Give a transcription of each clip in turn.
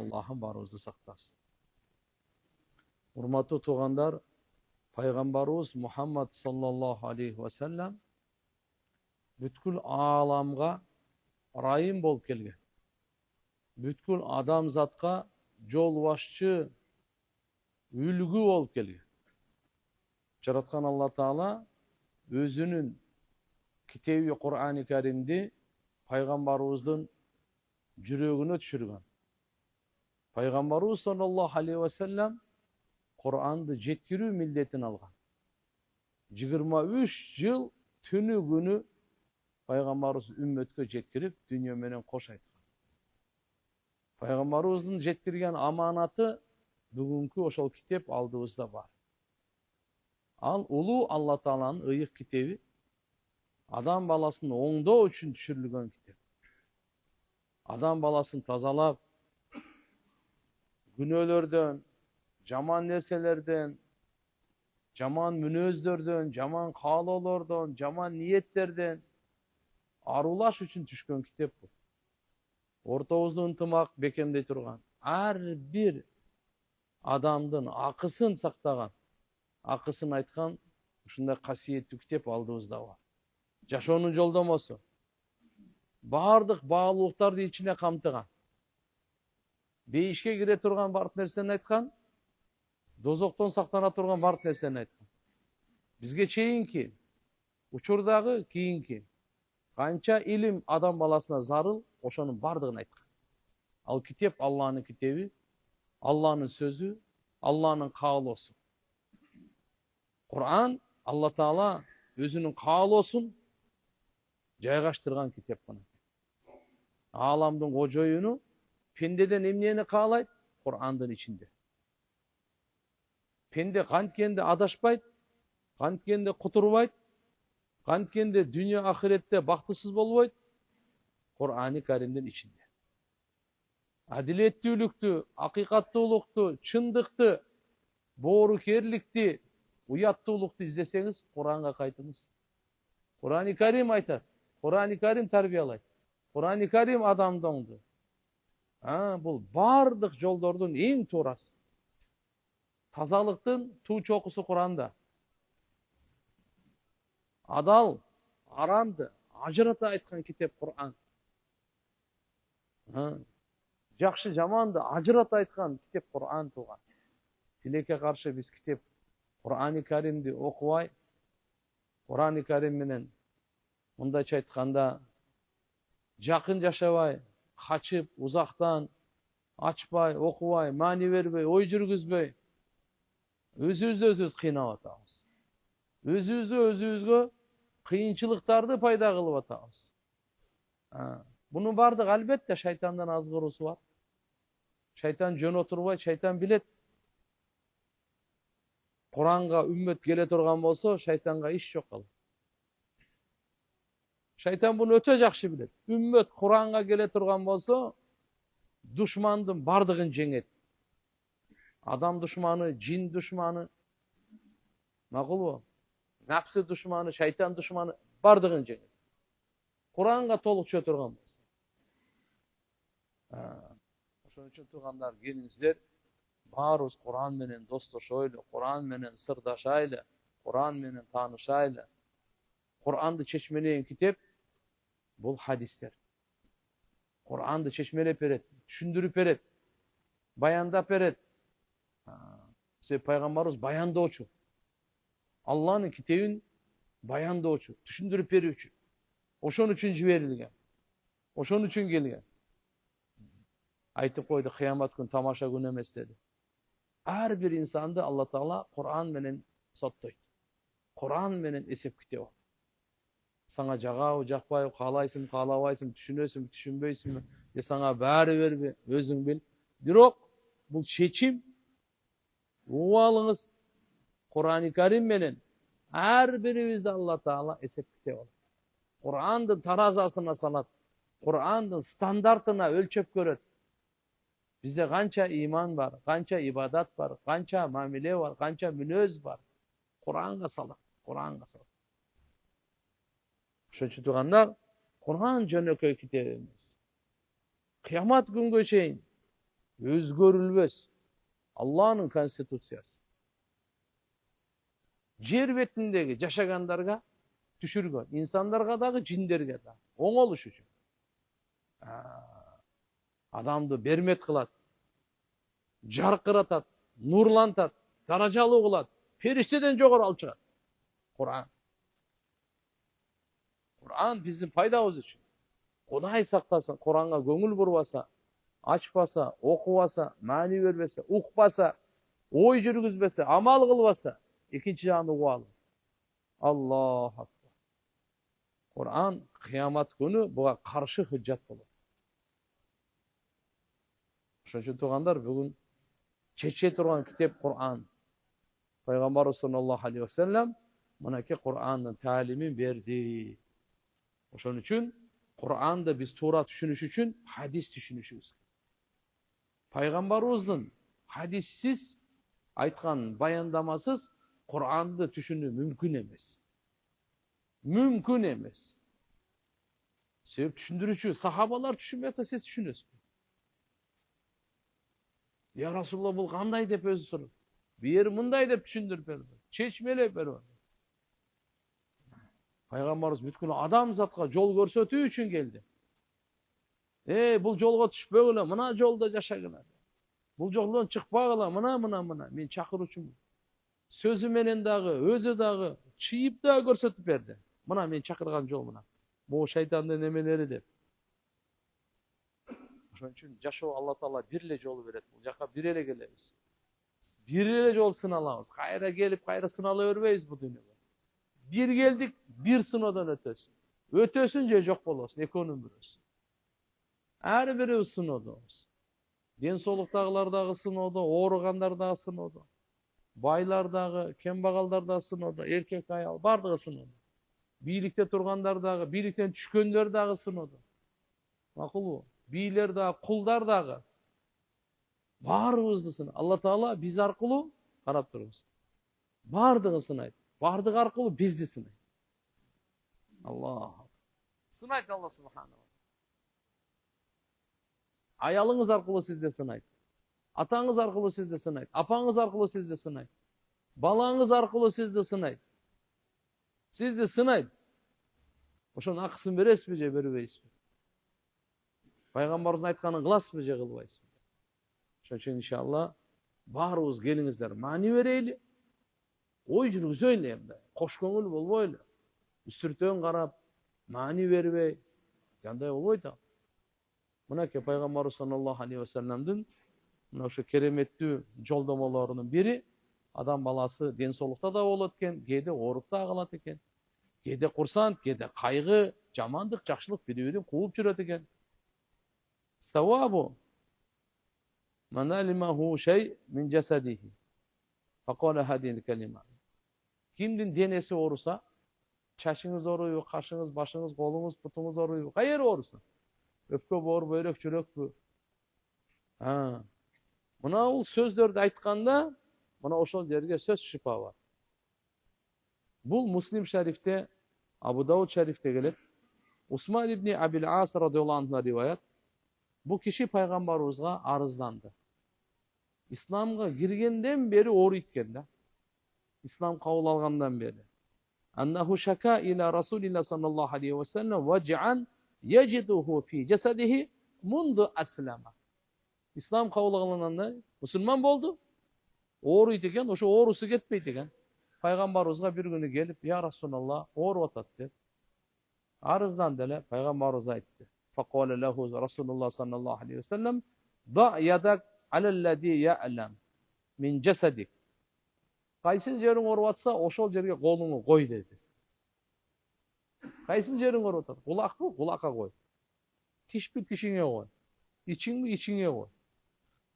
Allah'ım barыбызды сактасын. Урматтуу туугандар, пайгамбарыбыз Мухаммад саллаллаху алейхи ва саллям бүткүл ааламга райым болуп келген. Бүткүл адамзатка жол башчы, үлгү болуп келген. Жараткан Алла Таала өзүнүн китеби Кур'ан-ы Каримди пайгамбарыбыздын жүрөгүнө түшүргөн. Пайгамбарыбыз саллаллаху алейхи ва саллям Kur'an'dı жеткирүү милдетин алган. 23 жыл түнү күнү пайгамбарыбыз үммөткө жеткирип, дүйнө менен кош айткан. Пайгамбарыбыздын жеткирген аманаты бүгүнкү ошол китеп алдыбызда бар. Ал улуу Алла Тааланын ыйык китеби, адам баласын оңдоо үчүн түшүрүлгөн китеп. Адам баласын тазалап, күнөөлөрдөн, жаман нерселерден, жаман мүнөздөрдөн, жаман каалоолордон, жаман ниеттерден арулаш үчүн түшкөн китеп бул. Ортобузду ынтымак бекемдей турган, ар бир адамдын акысын сактаган, акысын айткан ушундай касиеттүү китеп алдыбызда бар. Жашоонун жолдомосу баардык баалуулуктарды ичине камтыган. Бейишке кире турган баардык нерсени айткан, дозоктон сактана турган баардык нерсени айткан. Бизге чейинки учурдагы кийинки канча илим адам баласына зарыл, ошонун баардыгын айткан. Ал китеп Алланын китеби, Алланын сөзү, Алланын каалоосу. Кур'ан Алла Таала өзүнүн каалоосун жайгаштырган китеп кана. Ааламдын кожоюну пендеден эмнени каалайт? Кур'андын ичинде. Пенде канткенде адашпайт, канткенде кутурбайт, канткенде дүйнө ахиретте бактысыз болбойт, Кур'ан-ы Каримдин ичинде. Адилеттүүлүктү, акыйкаттуулукту, чындыкты, боорукерликти, уяттуулукту издесеңиз, Кур'анга кайтыңыз. Кур'ан-ы Карим айтат, Кур'ан-ы Карим тарбиялайт, Кур'ан-ы Карим адамды оңду. Бул бардык жолдордун эң туурасы. Тазалыктын туу чокусу Кур'анда. Адал, арамды ажырата айткан китеп Кур'ан. Жакшы жаманды ажырата айткан китеп Кур'ан тууган. Тилекке каршы биз китеп Кур'ан-ы Каримди окубай, Кур'ан-ы Карим менен мындайча айтканда жакын жашабай, качып, узактан ачпай, окубай, маани бербей, ой жүргүзбөй, өзүбүздү өзүбүз кыйнап атабыз. Өзүбүзгө кыйынчылыктарды пайда кылып атабыз. Бунун бардыгы албетте шайтандан азгыруусу бар. Шайтан жөн отурбайт, шайтан билет. Куранга үммөт келе турган болсо, шайтанга иш жок ал. Шайтан буну өтө жакшы билет. Үммөт Куранга келе турган болсо, душмандын бардыгын жеңет. Адам душманы, жин душманы, макулбу? Напсы душманы, шайтан душманы бардыгын жеңет. Куранга толук чөө турган болсо. Ошон үчүн туугандар, келиңиздер, баарыбыз Куран менен достошойлу, Куран менен сырдашайлы, Куран менен таанышайлы. Куранды чечмелеген китеп бул хадистер. Куранды чечмелеп берет, түшүндүрүп берет, баяндап берет. Себеби пайгамбарыбыз баяндоочу. Алланын китебин баяндоочу, түшүндүрүп берүүчү. Ошон үчүн жиберилген. Ошон үчүн келген. Айтып койду, кыямат күн тамаша күн эмес деди. Ар бир инсанды Алла Таала Куран менен соттойт. Куран менен эсеп китеп ал. Саңа жагабы, жакпайбы, каалайсың, каалабайсың, түшүнөсүң, түшүнбөйсүңбү, же саңа баары берби, өзүң бил. Бирок бул чечим, угуп алыңыз, Куран-ы Карим менен ар бирибизди Алла Таала эсеп китеп алат. Курандын таразасына салат, Курандын стандартына өлчөп көрөт. Бизде канча иман бар, канча ибадат бар, канча мамиле бар, канча мүнөз бар. Куранга салат, Куранга салат. Ошон үчүн туугандар, Куран жөнөкөй китеп эмес. Кыямат күнгө чейин özgörülbös. Allah'ın konstitutsiyası. Jer betindegi jaşagandarga düşürgön, insanlarga dagı jinderge da oňoluş üçin. Adamды bermet kılat, jarkıratat, nurlantat, darajalı kılat, perişteden jogorı alıp çıgat. Kur'an. Kur'an bizim faydabız üçün. Kuday saklasın, Kur'an'a göңүл burbasa, açpasa, okubasa, mani berbese, ukbasa, oy жүрgüzbese, amal kılbasa, ikinci jağını ugalı. Allah akbar. Kur'an kıyamat günü buga karşı hüccet bolot. Ошон үчүн туугандар, бүгүн чече турган китеп Kur'an. Пайгамбарыбыз sallallahu aleyhi ve sellem мынакей Kur'an'ın ta'limin berdi. Ошон үчүн Kur'an'da biz tuğra düşünüş üçün hadis düşünüşübüz. Paygambarımızın hadissiz aytkan bayandamasız Kur'an'da düşünü mümkün emes. Mümkün emes. Sebep düşündürücü. Sahabalar düşünmeyata siz düşünüyorsunuz. Ya Resulullah bul kanday dep özü sorup. Bir yer mınday dep düşündürüp berdi. Çeçmelep berdi. Paygambarımız бүткүл адамзатка жол көрсөтүү үчүн келди. Бул жолго түшпөгүлө, мына жолдо жашагыла. Бул жолдон чыкпагыла, мына. Мен чакыруучумун. Сөзү менен дагы, өзү дагы, чыйып дагы көрсөтүп берди. Мына мен чакырган жол мына. Бул шайтандын эмелери деп. Ошон үчүн жашоо Алла Таала бир эле жол берет. Бул жака бир эле келебиз. Бир эле жол сыналабыз. Кайра келип, кайра сынала бербейбиз бул дүйнөгө. Bir geldik, bir sınavdan ötesün. Ötesünce yok bolosун, ekönün birösün. Her biri sınavda olsun. Densolukdagılar sınavda, oğurgandar sınavda. Baylar kembagallar sınavda, erkek ayal, bardığı sınavda. Biyilikte turgandar biyilikten düşkönler sınavda. Makul bu. Biyler kullar barыбызды sınavda. Allah Teala biz arkalı karap durumuz. Bardığı sınavda. Bardık arkalı bizdi sınay. Allah. Sınaydı Allah subhanahu. Ayalınız arkalı sizde sınaydı. Atanız arkalı sizde sınaydı. Apanız arkalı sizde sınaydı. Balağınız arkalı sizde sınaydı. Sizde sınaydı. Oşun akısın beres mi je berbeyiz mi? Paygambarımızın aytkanın kılas mı je kılbayız mı? Oşun için inşallah barыбыз gelingizler mani vereyli. Oy жүргүзөйлү эмне. Кош көңүл болбойлу. Үстүртөн карап, маани бербей, кандай болбойт ал. Мынакей Пайгамбарыбыз sallallahu aleyhi ve sellemдин мына ошо кереметтүү жолдомолорунун бири адам баласы денсаулыкта да болот экен, кээде ооруп да калат экен. Кээде курсант, кээде кайгы, жамандык, жакшылык бири-бирин кууп жүрөт экен. Ставабу ман алимаху шей мин жасадихи. Факала хадил калима. Kimdin denesi orusa, çaşınız oruyu, kaşınız, başınız, kolunuz, putunuz oruyu, kayır orusa. Öpke bor, börek, çörek bu. Buna ol sözlerde aytkanda, buna oşol yerge söz şifa var. Bul Muslim şerifte, Abu Davud şerifte gelip, Osman İbni Abil As radıyallahu anh'a rivayet, bu kişi Peygamberimize arızlandı. İslam'a girgenden beri oru itkende. İslam kabul algandan beri. Annahu şaka ila Resulillah sallallahu aleyhi ve sellem vec'an yeciduhu fi cesedihi mundu aslama. İslam kabul algandan Müslüman oldu. Oru itken, oşo orusu ketpeyt eken. Peygamberimize bir günü gelip, ya Resulallah, oru atat dep. Arızlandı ele, Peygamberimiz aytdı. Fakale lehu Resulullah sallallahu aleyhi ve sellem da yadak alellezî ya'lem min cesedik. Kaysin jerin orup atsa, oşol jerge kolunu koy dedi. Kaysin jerin orup atat? Kulak mı? Kulaka koy. Tiş mi? Tişine koy. İçin mi? İçine koy.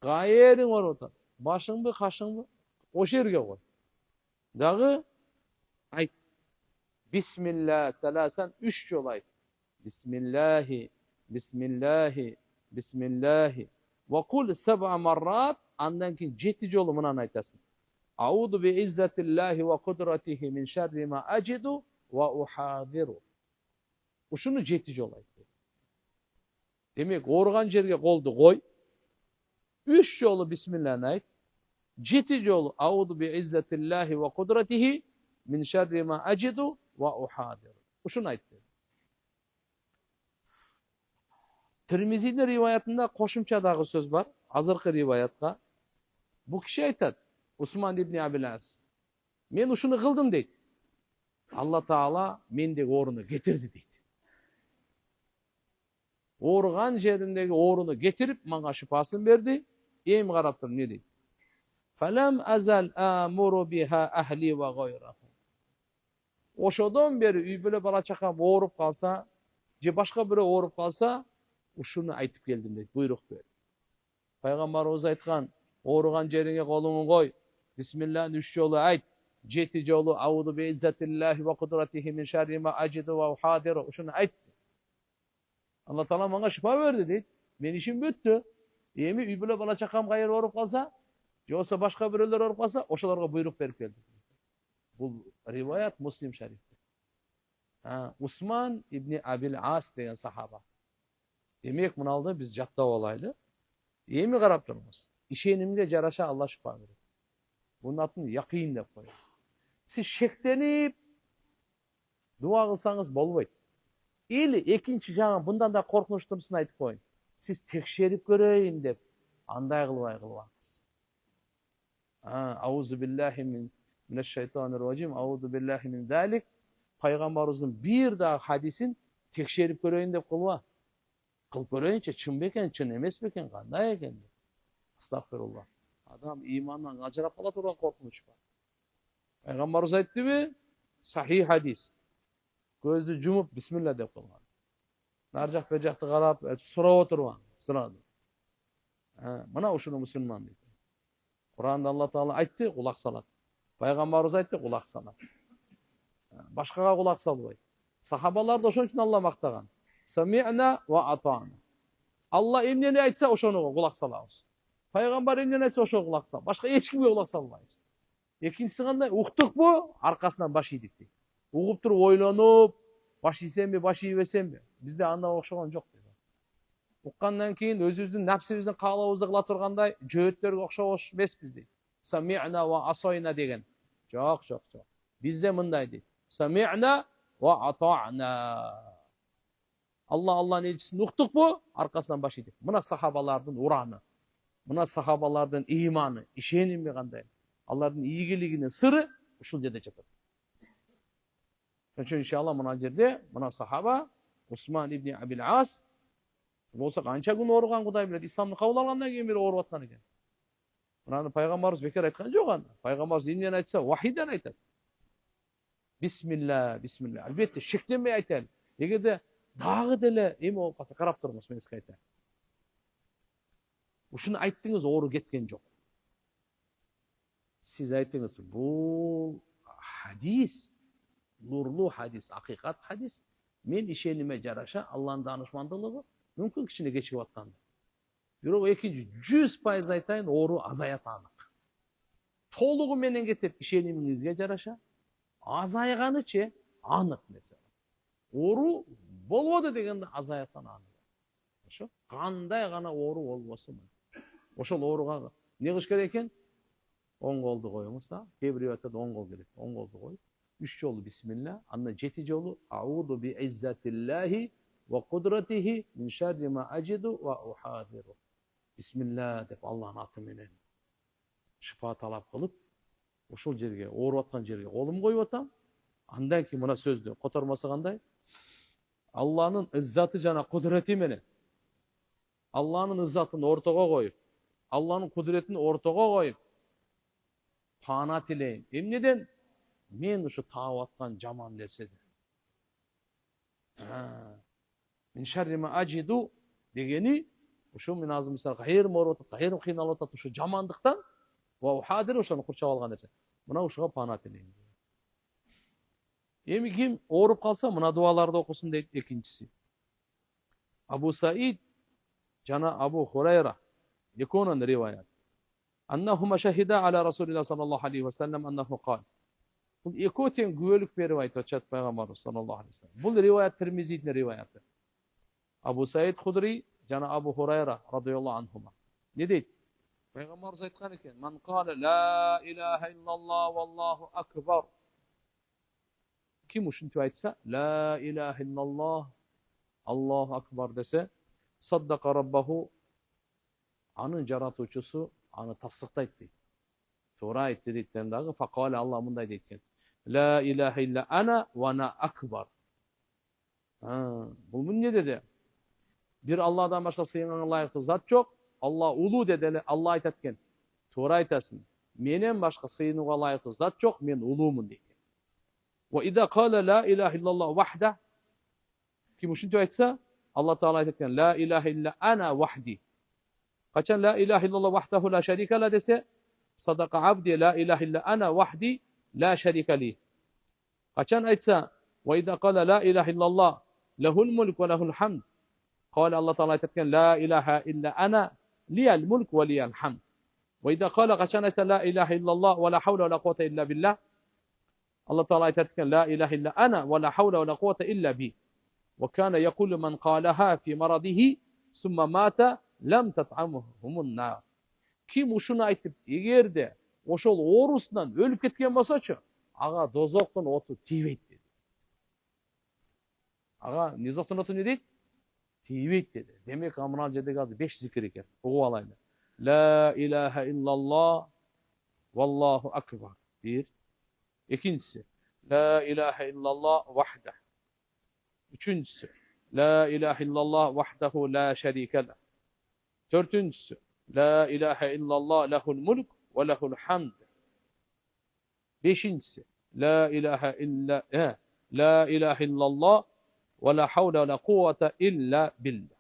Gayerin orup atat? Başın mı? Kaşın mı? O жерге koy. Dağı ayt. Bismillah selasen 3 yol ayt. Bismillahi, Bismillahi, Bismillahi. Ve kul 7 marrat. Andan ki 7 yolu mınan aytasın. Audu bi izzetillahi ve kudratihi min şerri ma acidu ve uhadiru. Uşunu 7 yol ayt. Demek organ jerge koldu koy. 3 jolu bismillahni ayt. 7 jolu audu bi izzatillahi ve kudratihi min şerri ma acidu ve uhadir. Uşunu ayt dedi. Tirmizi'nin rivayetinde koşumçadagı söz var. Azırkı rivayatka. Bu kişi aytadi. Usman ibn Abil As. Men uşunu kıldım deydi. Allah Taala mendeki oorunu getirdi deydi. Oğurgan жерindeki oorunu getirip manga şifaсын berdi. Em qarap turib ne deydi? Falam azal amuru biha ahli ve gayrahu. Oşodan beri uy bile bala çakam oğurup kalsa, je başka biri oğurup kalsa, uşunu aytıp geldim deydi. Buyruk berdi. Peygamberimiz aytkan, oğurgan жериңe kolunu koy. Bismillah'ın 3 jolu ayt. 7 jolu audu bi izzatillahi ve kudratihi min şerri ma acidu ve uhadiru. Uşunu ayt. Allah Taala bana şifa verdi deydi. Men işim büttü. Emi uy bile bala çakam gayır oğurup kalsa, yoksa başka biriler oğurup kalsa, oşalarga buyruk berip geldi. Bu rivayet Muslim şerifte. Usman İbni Abil As deyen sahaba. Demek bunu aldı biz jatta olaylı. İyi mi qarap turmuş? İşenimge jaraşa Allah şifa verir. Bunun adını yakin dep koyuyor. Siz şeklenip dua kılsanız bolboyt. İli ikinci jagı bundan da korkunçturusun aytıp koyun. Siz tekşerip göreyim dep anday kılbay kılbаңыз. Auzu billahi mineşşeytanirracim. Auzu billahi min zalik. Peygamberimizin bir daha hadisin tekşerip göreyim dep kılba. Kılıp göreyinçe çın beken, çın emes beken, kanday eken. Estağfirullah. Adam imandan acırap kala turgan korkunç var. Peygamberimiz aytdı mı? Sahih hadis. Gözді jumup bismillah dep kılgan. Narjak bejakты karap, surap oturgan. Sırada. Mana uşunu musulman deydi. Kur'an'da Allah Teala aytdı, kulak salat. Peygamberimiz aytdı, kulak salat. Başkaga kulak salbay. Sahabalar da oşun için Allah maktagan. Sami'na ve ata'na. Allah emneni aytsa oşonu kulak salabız. Peygamber emneni aytsa oşonu kulak sal. Başka hiç kimge kulak salmayız. İkincisi qanday? Uqtuk bu, arkasından baş yedik deydi. Uğup turup oylanıp, baş yesem mi, baş yiyesem mi? Bizde anda okşagan жоқ deydi. Uqqandan keyin özümüzdün nafsibizden qalabızды kıla turganday jöötlerге okşaş emesmiz deydi. Sami'na ve asayna degen. Жоқ. Bizde mınday deydi. Sami'na ve ata'na. Allah'ın elçisini uqtuk bu, arkasından baş yedik. Mına sahabalardan uranı, mına sahabalardan imanı, işenimi qanday. Allah'ın iyigiliginin sırrı uşul jerde жатат. Çünkü inşallah mına jerde mına sahaba Usman ibn Abil As bolsa kança gün orugan Kuday bilet. İslamны kabul algandan keyin beri orup atkan eken. Mına Peygamberimiz bekar aytkan jok anda. Peygamberimiz emnen aytsa vahiyden aytadi. Bismillah. Albatta şeklenmey aytadi. Egerde dagı dele emi olup kalsa karap turmuş men sizge aytayın. Uşunu ayttınız oğru ketken jok. Siz ayttınız bu hadis, nurlu hadis, hakikat hadis. Men işenime jaraşa Allah'ın danışmandığı mümkün kişine geçip atkandı. Biro ikinci 100% aytayın oğru azayat anık. Toluğu menen getip işenimingizge jaraşa azayganычe anık mesela. Oğru bolbodu degende azayatan anık. Oşo kanday gana oğru bolbosun. Oşol oğruga ne kылыш керек экен? 10 goldu koyumuz da. Kebir rivayette 10 gol gerek. 10 goldu koy. 3 jolu bismillah. Anna 7 jolu audu bi izzatillahi ve kudratihi min şerri ma acidu ve uhadiru. Bismillah dep Allah'ın atı menen şifa talap kılıp oşol jerge, oğurup atkan jerge kolum koyup atam. Andan ki mına sözdü kotorması kanday? Allah'ın izzatı jana kudreti menen. Allah'ın izzatını ortaga koyup, Allah'ın kudretini ortaga koyup pana tileyim. Emneden? Men uşu taap atkan jaman nersedir. Min şerri ma acidu degeni uşu men azыр misal kayırım orup atat, kayırım kıynalıp atat uşu jamandıktan ve uhadir uşunu kurçap algan nerse. Mına uşuga pana tileyim. Emi kim orup kalsa mına dualarda okusun deydi ikincisi. Abu Said jana Abu Hurayra yekonan rivayet. Annahuma şahida ala Resulillah sallallahu aleyhi ve sellem annahu qal. Bu ekoten güvölük bir rivayet açat Peygamber sallallahu aleyhi ve sellem. Bu rivayet Tirmizi'nin rivayeti. Abu Said Hudri jana Abu Hurayra radıyallahu anhuma. Ne deydi? Peygamberimiz aytgan eken: "Man qala la ilaha illallah vallahu akbar." Kim uşuntu aytsa, la ilaha illallah Allahu akbar dese, saddaka rabbahu, anın jaratıcısı anı tasdiqtayt deydi. Toora aytdı deyitten dagı, faqala, Allah munday deytken: "La ilaha illa ana ve ana akbar." Bu ne dedi? Bir Allah'dan başka sığınmaya layıklı zat yok. Allah ulu dedi. Allah aytatken. Toora aytasın. Menen başka sığınmaya layıklı zat yok. Men ulumun deydi. Ve idâ kâle la ilahe illallah vahda. Kim uşuntu aytsa, Allah Teala aytatken la ilahe illa ana vahdi. Kaçan la ilahe illallah vahdahu la şerike la dese, sadaka abdi la ilahe illa ana vahdi la şerike li. Kaçan aytsa, ve idâ kâle la ilahe illallah lehul mulk ve lehul hamd. Kâle Allah Teala aytatken la ilahe illa ana liyel mulk ve liyel hamd. Ve idâ kâle kaçan aytsa la ilahe illallah ve la havle ve la kuvvete illa billah. Allah Teala aytatken la ilahe illa ana ve la havle ve la kuvvete illa bi. Ve kana yekulu men qalaha fi maradihi summa mata lam tat'amuhumun nar. Kim uşunu aytıp egerde oşol oorusунан ölüp ketken bolsaçı, aga dozoktun otu тийбейт dedi. Aga dozoktun otu ne deydi? Тийбейт dedi. Demek amral jedeki adı 5 zikir eken. Ugup alaylı. La ilahe illallah vallahu akbar. Bir. İkincisi, la ilahe illallah vahdah. Üçüncüsü, la ilahe illallah vahdahu la şerike leh. Dördüncüsü, la ilahe illallah lehul mulk ve lehul hamd. Beşincisi, la ilahe illallah ve la havle ve la kuvvete illa billah.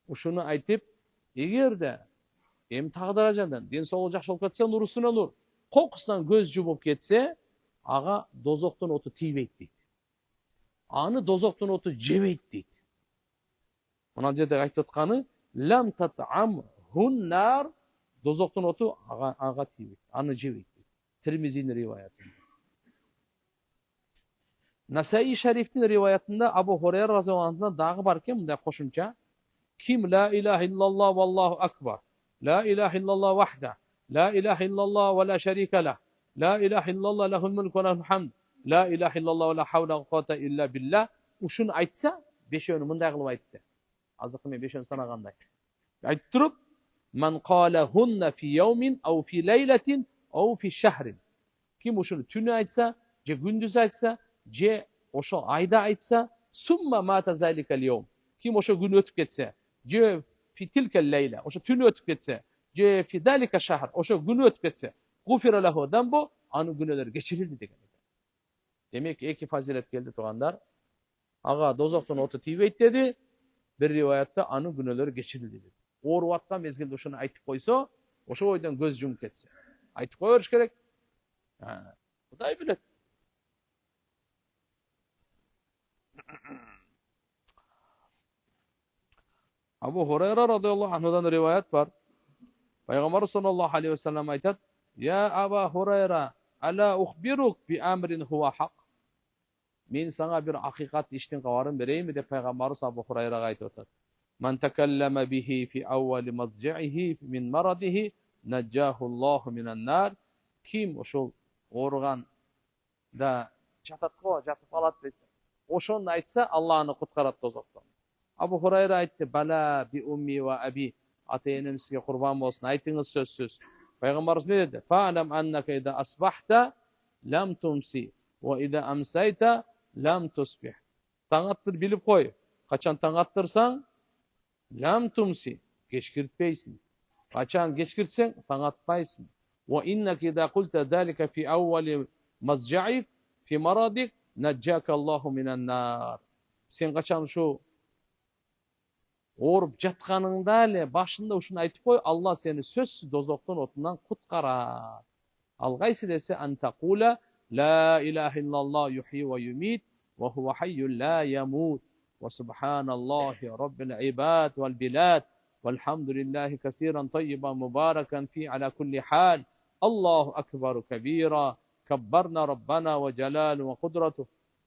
Uşunu aytıp, egerde em tağdarajandan den soğuk jakşı bolup ketse, nurusuna nur, kokusundan göz jumup ketse, aga dozoktun otu тийбейт deydi. Anı dozoktun otu jebeyt deydi. Mına jerde aytıp atkanı, lam tat'amhun nar, dozoktun otu aga тийбейт, anı jebeyt deydi. Tirmizi'nin rivayetinde. Nasai Şerif'in rivayetinde Abu Hureyre radıyallahu anh'dan dağı barken bunday koşunca, kim la ilahe illallah vallahu akbar, la ilahe illallah vahda, la ilahe illallah ve la şerike lah, la ilahe illallah lehul mulk ve lehul hamd, la ilahe illallah ve la havle ve kuvvete illa billah. Uşun aytsa, beşeğini munday kılıp aytdı. Azıqı men beşeğini sanaganday. Aytып turup, man qalahunna fi yawmin aw fi leyletin aw fi şehrin. Kim uşunu tünü aytsa, je gündüz aytsa, je oşo ayda aytsa, summa mata zalikel yawm. Kim oşo gün ötüp ketse, je fi tilkel leyle, oşo tünü ötüp ketse, je fi zalika şehr, oşo günü ötüp ketse, gufira lehu dembo, anı günahları geçirildi degan. Demek ki iki fazilet geldi toğanlar. Aga dozoktun otu тийбейт dedi. Bir rivayette anı günahları geçirildi dedi. Orup atkan mezgilde uşunu aytıp koysa, oşo oydan göz jumup ketse. Aytıp koyuş gerek. Kuday bilet. Abu Hureyre radıyallahu anhudan rivayet var. Peygamber sallallahu aleyhi ve sellem aytat: "Ya Abu Hureyre, ala ukhbiruk bi amrin huwa haq." Men sana bir hakikat iştin kavarın vereyim mi de Peygamberimiz Abu Hureyre'ye aytып atat. "Man tekelleme bihi fi awwali mazji'ihi min maradihi najjahullahu minan nar." Kim oşol orugan da jatatko jatıp alat deydi. Oşonu aytsa Allah'ını kutkarat dozoktan. Abu Hureyre aytdı: "Bala bi ummi ve abi." Ata-enem sizge kurban bolsun, aytыңыз sözsüz. Peygamberimiz ne dedi? "Fa'lam annaka idha asbahta lam tumsi ve idha amsayta lam tusbih." Taң attır bilip koy. Kaçan taң attırsan lam tumsi, geçkirtpeysin. Kaçan geçkirtsen taң atpaysın. Ve innaka idha qulta zalika fi awwali mazja'ik fi maradik najjakallahu minan nar. Sen kaçan şu orup jatkanыңda ele başında uşunu aytıp koy, Allah seni sözsüz dozoktun otundan kutkarar. Al gaysi dese an taqula la ilahe illallah yuhyi ve yumit ve huve hayyun la yamut ve subhanallahi rabbil ibad vel bilad velhamdülillahi kesiran tayyiban mübareken fi ala kulli hal. Allahu ekberu kebira. Kabbarna Rabbana ve celalu ve kudretuh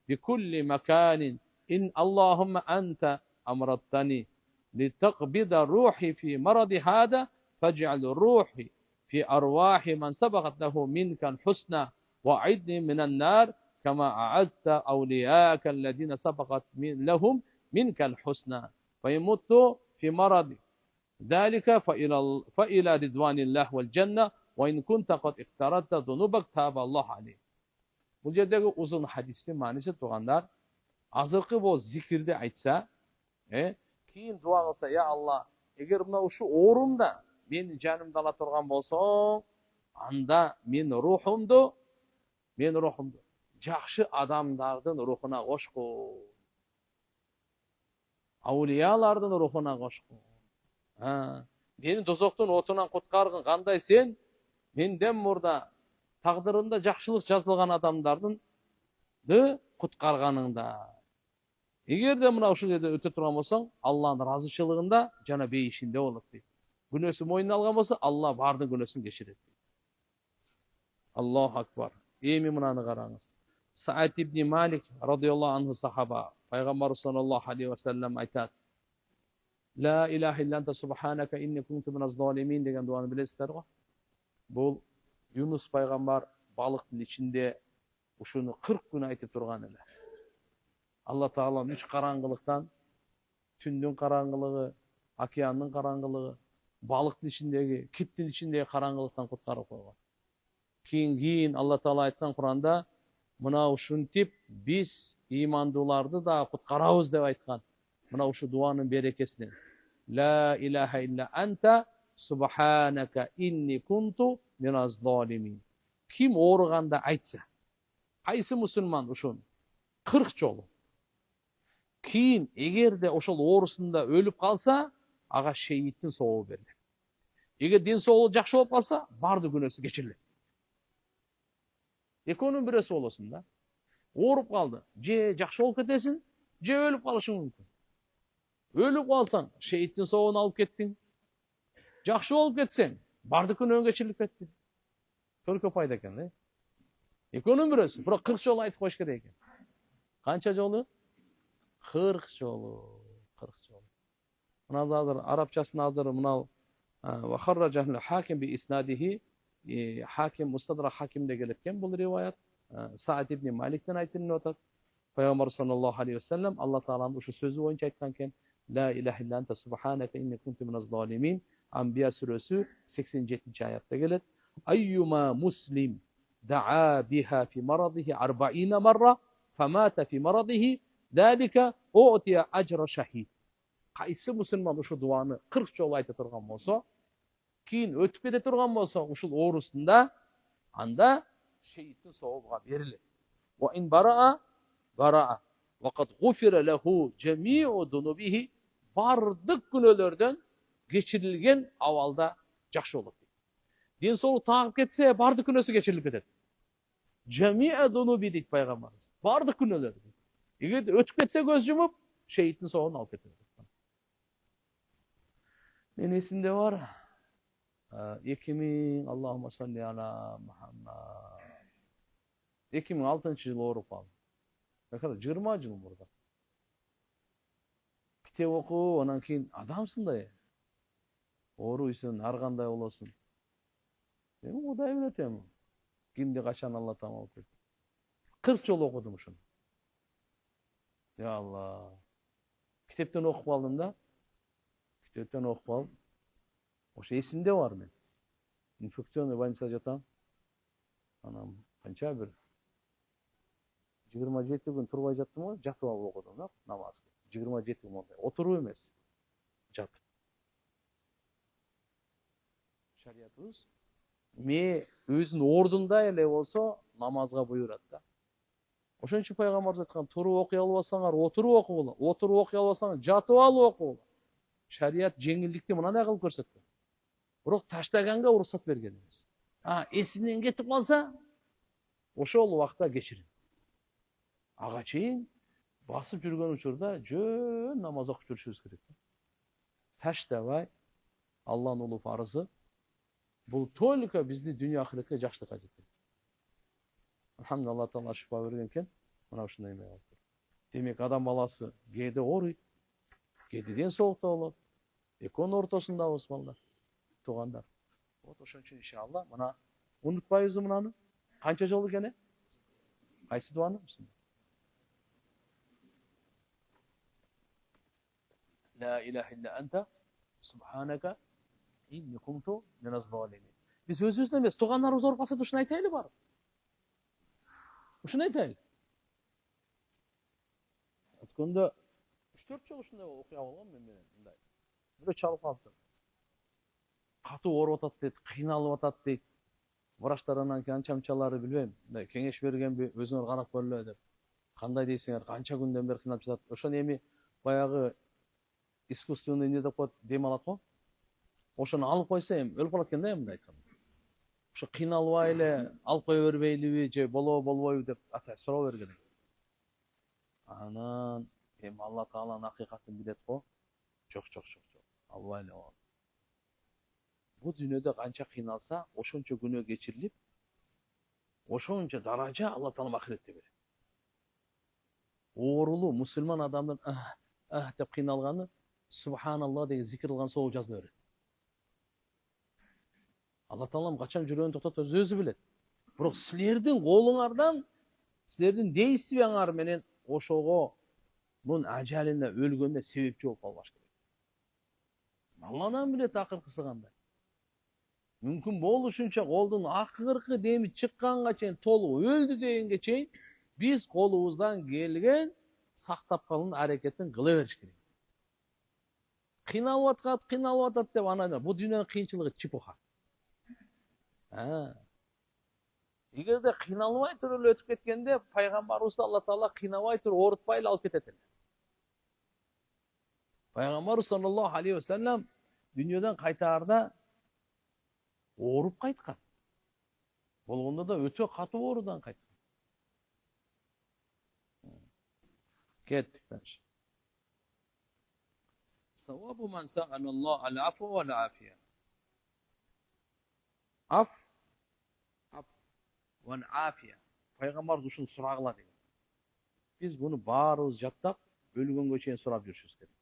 bi kulli mekanin. İn Allahümme ente amrattani لتقبض روحي في مرض هذا فاجعل روحي في أرواح من سبقت له منك الحسنى وأعذني من النار كما أعزت أولياءك الذين سبقت لهم منك الحسنى فيمت في مرضي ذلك فإلى رضوان الله والجنة وإن كنت قد اقترضت ذنوبك تاب الله عليه. Bu yerdeki uzun hadistin manisi tuğanlar, azırkı bu zikirde aytsa, keyin dua kılsa, ya Allah, eğer mına şu orumda meni canımda ala turgan bolsoň, anda men ruhumdu, жақшы адамдардын рухуна кошкун. Аулиялардын рухуна кошкун. Мени дозоктун отунан куткаргын кандай сен? Менден мурда тагдырында жакшылык жазылган адамдардын куткарганыңда. Эгерде мына ушул жерде өтө турган болсоң, Алланын ыраазычылыгында жана бейишинде болот дейт. Күнөөсү мойнуна алган болсо, Алла бардын күнөөсүн кечирет. Аллаху акбар. Эми мынаны караңыз. Саат ибн Малик радıyallahu anhu сахаба, Пайгамбар саллаллаху алейхи ва саллям айтат: "Ла илаха илля анта субханака инни кунту миназ залимин" деген дуаны билесиздер го. Бул Юнус пайгамбар балыктын ичинде ушуну 40 күн айтып турган эле. Алла Таала үч караңгылыктан, түндүн караңгылыгы, океандын караңгылыгы, балыктын ичиндеги, киттин ичиндеги караңгылыктан куткарып койгон. Кийин Алла Таала айткан Куранда мына ушинтип биз имандууларды да куткарабыз деп айткан. Мына ушу дуанын берекесинен. Ла илаха илля анта субханака инни кунту миназ залимин. Ким ооруганда айтса, кайсы мусулман ушуну 40 жолу. Кийин эгерде ошол оорусунда өлүп калса, ага шейиттин сообу берилет. Эгер ден соолугу жакшы болуп калса, барды күнөөсү кечирилет. Экөөнүн бирөөсү болосун да. Ооруп калды. Же жакшы болуп кетесиң, же өлүп калышың мүмкүн. Өлүп калсаң, шейиттин сообун алып кеттиң. Жакшы болуп кетсең, барды күнөөң кечирилип кетти. Төркө пайда экен, Экөөнүн бирөөсү. Бирок 40 жолу айтып коюш керек экен. Канча жолу? 40 жолу. 40 жолу. Мына азыр арабчасын азыр мына ва харражахул хаким би иснадихи Hakim Mustadrak Hakim'de gelirken bu rivayet Sa'd ibn Malik'ten aytılıyor atat. Peygamber sallallahu aleyhi ve sellem Allah Teala'nın şu sözü boyunca aytkanken La ilahe illa ente subhaneke inni kuntu minaz zalimin. Anbiya suresi 87. ayette gelir. Ayyuma muslim da'a biha fi maradihi 40 marra famata fi maradihi zalika u'tiya ajra şahid. Qaysı musulman şu duanı 40 jol ayta turgan bolsa, keyin өтүп кете турган болсо ушул оорусунда анда шейиттин сообуга берилет. Wa in bara'a wa qad ghufira lahu jami'u dunubihi бардык күнөөлөрдөн кечирилген абалда жакшы болот. Ден соолук тагып кетсе, бардык күнөөсү кечирилип кетет. Jami'u dunubi дейт пайгамбарыбыз. Бардык күнөөлөр. Эгерде өтүп кетсе көз жумуп, шейиттин сообун алып кетет. Мен эсимде бар. 2000 Allahumma salli ala Muhammad 2006 yılı ооруп калдым. Ne kadar 20 жыл burada. Kitap oku, ondan keyin adamsın da. Ooruysun, har kандай болосуң. Мен Кудай билет. Kimdi kaçan Allah tamam. 40 жол окудум ушуну. Ya Allah. Kitaptan okup aldım da. Kitaptan okup aldım. Oşu esimde var men. Infekционный больница жатам. Анам канча бир 27 күн турбай жаттым го, жатып алып окудум да намазды. 27 күн мондай. Отуруп эмес. Жатып. Шариятыбыз өзүнүн ордунда эле болсо намазга буйрат да. Ошон үчүн пайгамбарыбыз айткан, туруп окуй албасаңар, отуруп окугула. Отуруп окуй албасаңар, жатып алып окугула. Шарият жеңилдикти мындай кылып көрсөткөн. Бирок таштаганга уруксат берген эмес. Эсинен кетип калса, ошол убакта кечирин. Ага чейин басып жүргөн учурда жөн намаз окуп жүрүшүбүз керек. Таштабай Алланын улуу фарызы. Бул только бизди дүйнө ахиретке жакшылыкка жеткирет. Алхамдулилlah, Алла Таала шифа берген экен. Мына ушундай эме болуп. Демек адам баласы кээде ооруйт, кээде ден соолукта болот. Экөөнүн ортосундабыз балдар. tugandar. Ошон үчүн иншалла мына унутпайбыз мынаны. Канча жолу экен? Кайсы дуаны? La ilahe illa anta subhanaka inni kuntu minaz zalimin. Biz özümüzden emес, тугандарыбыз ооруп калса да ушуну айтайлы барып. Ушуну айтайлы. Өткөндө 3-4 жолу ушундай окуя болгон менен мындай. Бирөө чалып калыптыр. Катуу ооруп атат дейт, кыйналып атат дейт. Врачтар анан канча-канчалары билбейм, мындай кеңеш бергенби, өзүңөр карап көрүлө деп. Кандай дейсиңер, канча күндөн бери кыйналып жатат. Ошону эми баягы искусственный не деп коет, дем алат го. Ошону алып койсо эми өлүп калат экен да мындай айтканда. Ошо кыйналбай эле алып кое бербейлиби же болобу болбойбу деп ата суроо берген. Анан эми Алла Тааланын акыйкатын билет го. Жок. Албай эле ал. Бу дүйнөдө канча кыйналса, ошончо күнөө кечирилип, ошончо даража Алла Таала ахиретте берет. Оорулуу мусулман адамдын деп кыйналганы Субханалла деген зикир кылган соо жазыла берет. Алла Таалам качан жүрөгүн токтотот өзү билет. Бирок силердин колуңардан, силердин действияңар менен ошого мунун ажалына өлгөндө себепчи болуп калбаш керек. Алладан билет акыркысы кандай. Мүмкүн болушунча колдун акыркы деми чыкканга чейин толук өлдү дегенге чейин биз колубуздан келген сактап калуунун аракетин кыла бериш керек. Кыйналып атат деп анан бу дүйнөнүн кыйынчылыгы чепуха. Эгерде кыйналбай туруп эле өтүп кеткенде, пайгамбарыбызды Алла Таала кыйнабай туруп оорутпай эле алып кетет эле. Пайгамбарыбыз саллаллаху алейхи ва саллям дүйнөдөн кайтаарда ооруп кайткан. Болгондо да өтө катуу оорудан кайткан. Кеттик дальше. Савабу ман са'алаллаху ал-афва вал афия. Аф ван афия. Пайгамбар ушуну сурагыла деген. Биз буну баарыбыз жаттап, өлгөнгө чейин сурап жүрүшүбүз керек.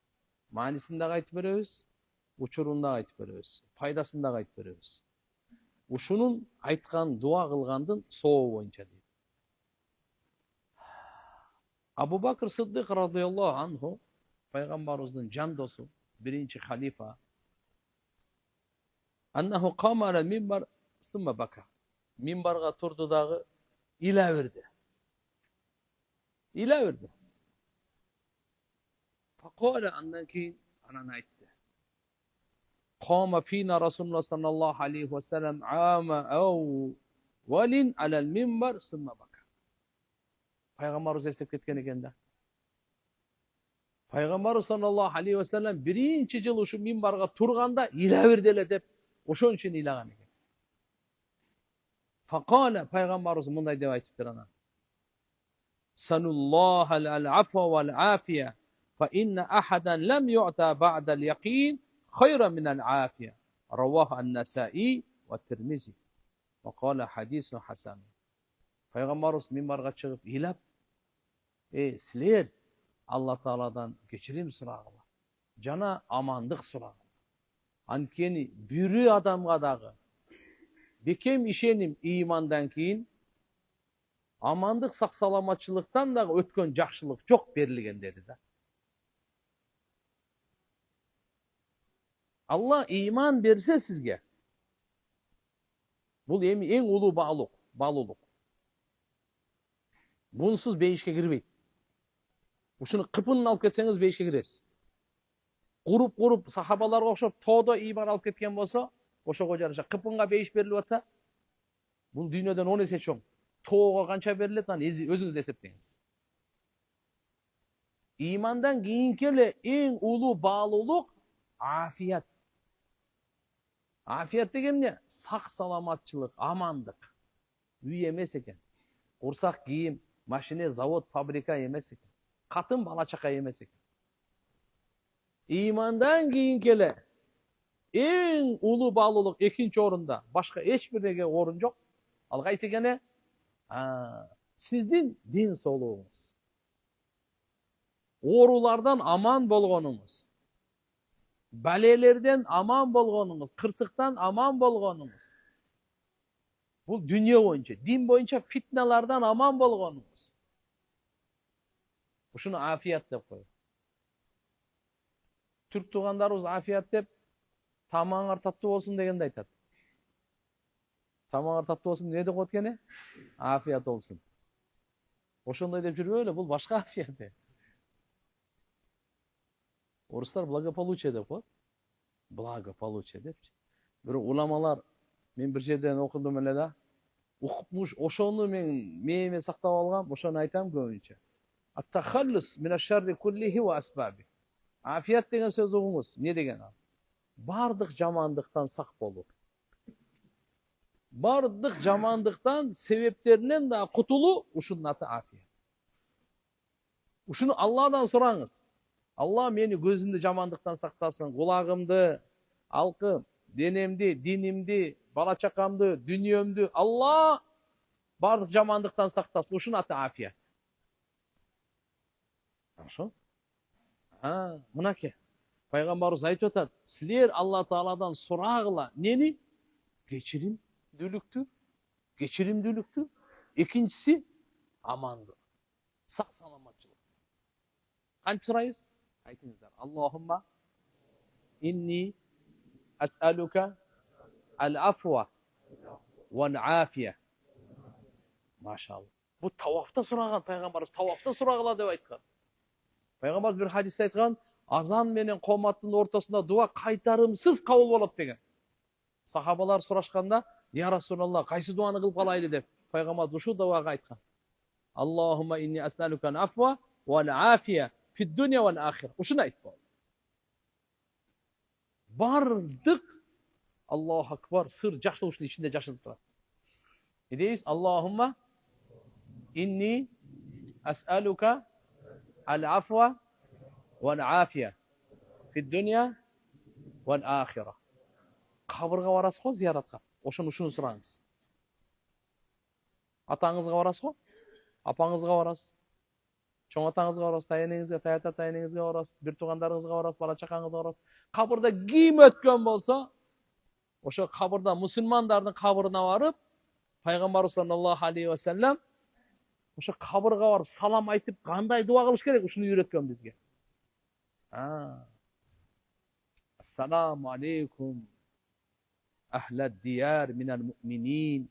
Маанисин дагы айтып беребиз, учурун дагы айтып беребиз, пайдасын дагы айтып беребиз. Ушунун айткан, дуа кылгандын сообу боюнча дейт. Абу Бакр Сиддик радыйаллаху анху, пайгамбарыбыздын жан досу, биринчи халифа. Аннаху кама алал минбар сумма бака. Минбарга турду дагы ила берди. Faqala andan keyin anan aytdi. Qama fina Rasulullah sallallahu aleyhi ve sellem ama awwalin alal minbar summa baka. Peygamberimiz esep ketken eкен да. Peygamberimiz sallallahu aleyhi ve sellem birinci yıl uşu minbarga turganda ila berdi ele dep ошон үчүн ыйлаган экен. Faqala Peygamberimiz мындай деп айтыптыр анан. Sanullahu al-afwa wal-afiya fa inna ahadan lam yu'ta ba'da al-yaqin khayran min al-afiya. Rawahu an-Nasa'i wa at-Tirmizi. Wa qala hadisun hasan. Peygamberimiz minbarga чыгып ыйлап, силер Алла Тааладан кечирим сурагыла, жана амандык сурагыла. Анткени бүрү адамга дагы бекем ишеним ыймандан кийин амандык сак саламатчылыктан дагы өткөн жакшылык жок берилген деди да. Алла ыйман берсе сизге, бул эми эң улуу баалуулук. Бунсуз бейишке кирбейт. Ушуну кыпынын алып кетсеңиз бейишке киресиз. Куруп сахабаларга окшоп тоодо ыйман алып кеткен болсо, ошого жараша кыпынга бейиш берилип атса, бул дүйнөдөн 10 эсе чоң. Тоого канча берилет, аны өзүңүз эсептеңиз. Ыймандан кийинки эле эң улуу баалуулук афият. Афият деген эмне? Сак саламатчылык, амандык. Үй эмес экен. Курсак кийим, машина, завод, фабрика эмес экен. Катын бала чака эмес экен. Ыймандан кийинки эле эң улуу баалуулук экинчи орунда, башка эч бир неге орун жок. Ал кайсы экени? Сиздин дин соолугуңуз. Оорулардан аман болгонуңуз. Balelerden aman bolğonunuz, kırsıktan aman bolğonunuz. Bu dünya boyunca, din boyunca fitnelerden aman bolğonunuz. Uşunu afiyet dep koy. Türk tuğandarыбыз afiyet dep tamağыңar tattуу bolsun degенди айтат. Tamağыңар tattуу bolsun ne деп коет экен? Afiyet olsun. Ошондой деп жүрбөйлү, бул башка афият. Орустар благополучие деп коет. Благополучие депчи. Бирок уламалар мен бир жерден окудум эле да, укмуш ошону мен мээме сактап алгам, ошону айтам көбүнчө. At-takhallus min ash-sharri kullihi wa asbabi. Afiyet деген сөз угуңуз. Не деген ал? Бардык жамандыктан сак болуу. Бардык жамандыктан себептеринен да кутулуу, ушунун аты афият. Ушуну Алладан сураңыз. Алла мени көзүмдү жамандыктан сактасын, кулагымды, алкым, денемди, динимди, бала чакамды, дүнүйөмдү Алла бардык жамандыктан сактасын. Ушунун аты афият. Хорошо? Мынаке. Пайгамбарыбыз айтып атат, силер Алла Тааладан сурагыла нени? Кечиримдүүлүктү. Экинчиси амандык. Сак саламатчылык. Кантип сурайбыз? Айтыңыздар. Аллахумма инни ас'алука ал-афва вал-афия. Машалла. Бу тавафта сураган пайгамбарыбыз, тавафта сурагыла деп айткан. Пайгамбарыбыз бир хадисте айткан, азан менен коматтын ортосунда дуа кайтарымсыз кабыл болот деген. Сахабалар сурашканда, "Я Расулаллах, кайсы дуаны кылып алайлы?" деп пайгамбарыбыз ушул дуага айткан. Аллахумма инни ас'алука ал-афва вал-афия фид-дунья вал-ахира. Ушуну айтып болду. Бардык Аллаху акбар сыр жакшылыктын ичинде жашылып турат. Ne дейбиз? Аллахумма инни ас'алука al-afwa wal-afia fid-dunya wal-akhirah. Кабырга барасыз го зияратка. Ошону сураңыз. Атаңызга барасыз го? Апаңызга барасыз. Чоң атаңызга барасыз, тайенеңизге, тайата тайенеңизге барасыз, бир туугандарыңызга барасыз, бала чакаңызга барасыз. Кабырда ким өткөн болсо, ошо кабырда мусулмандардын кабырына барып, пайгамбарыбыз саллаллаху алейхи ва саллям ошо кабырга барып салам айтып, кандай дуа кылыш керек, ушуну үйрөткөн бизге. Ассаламу алейкум ахлад дияр минал муъминин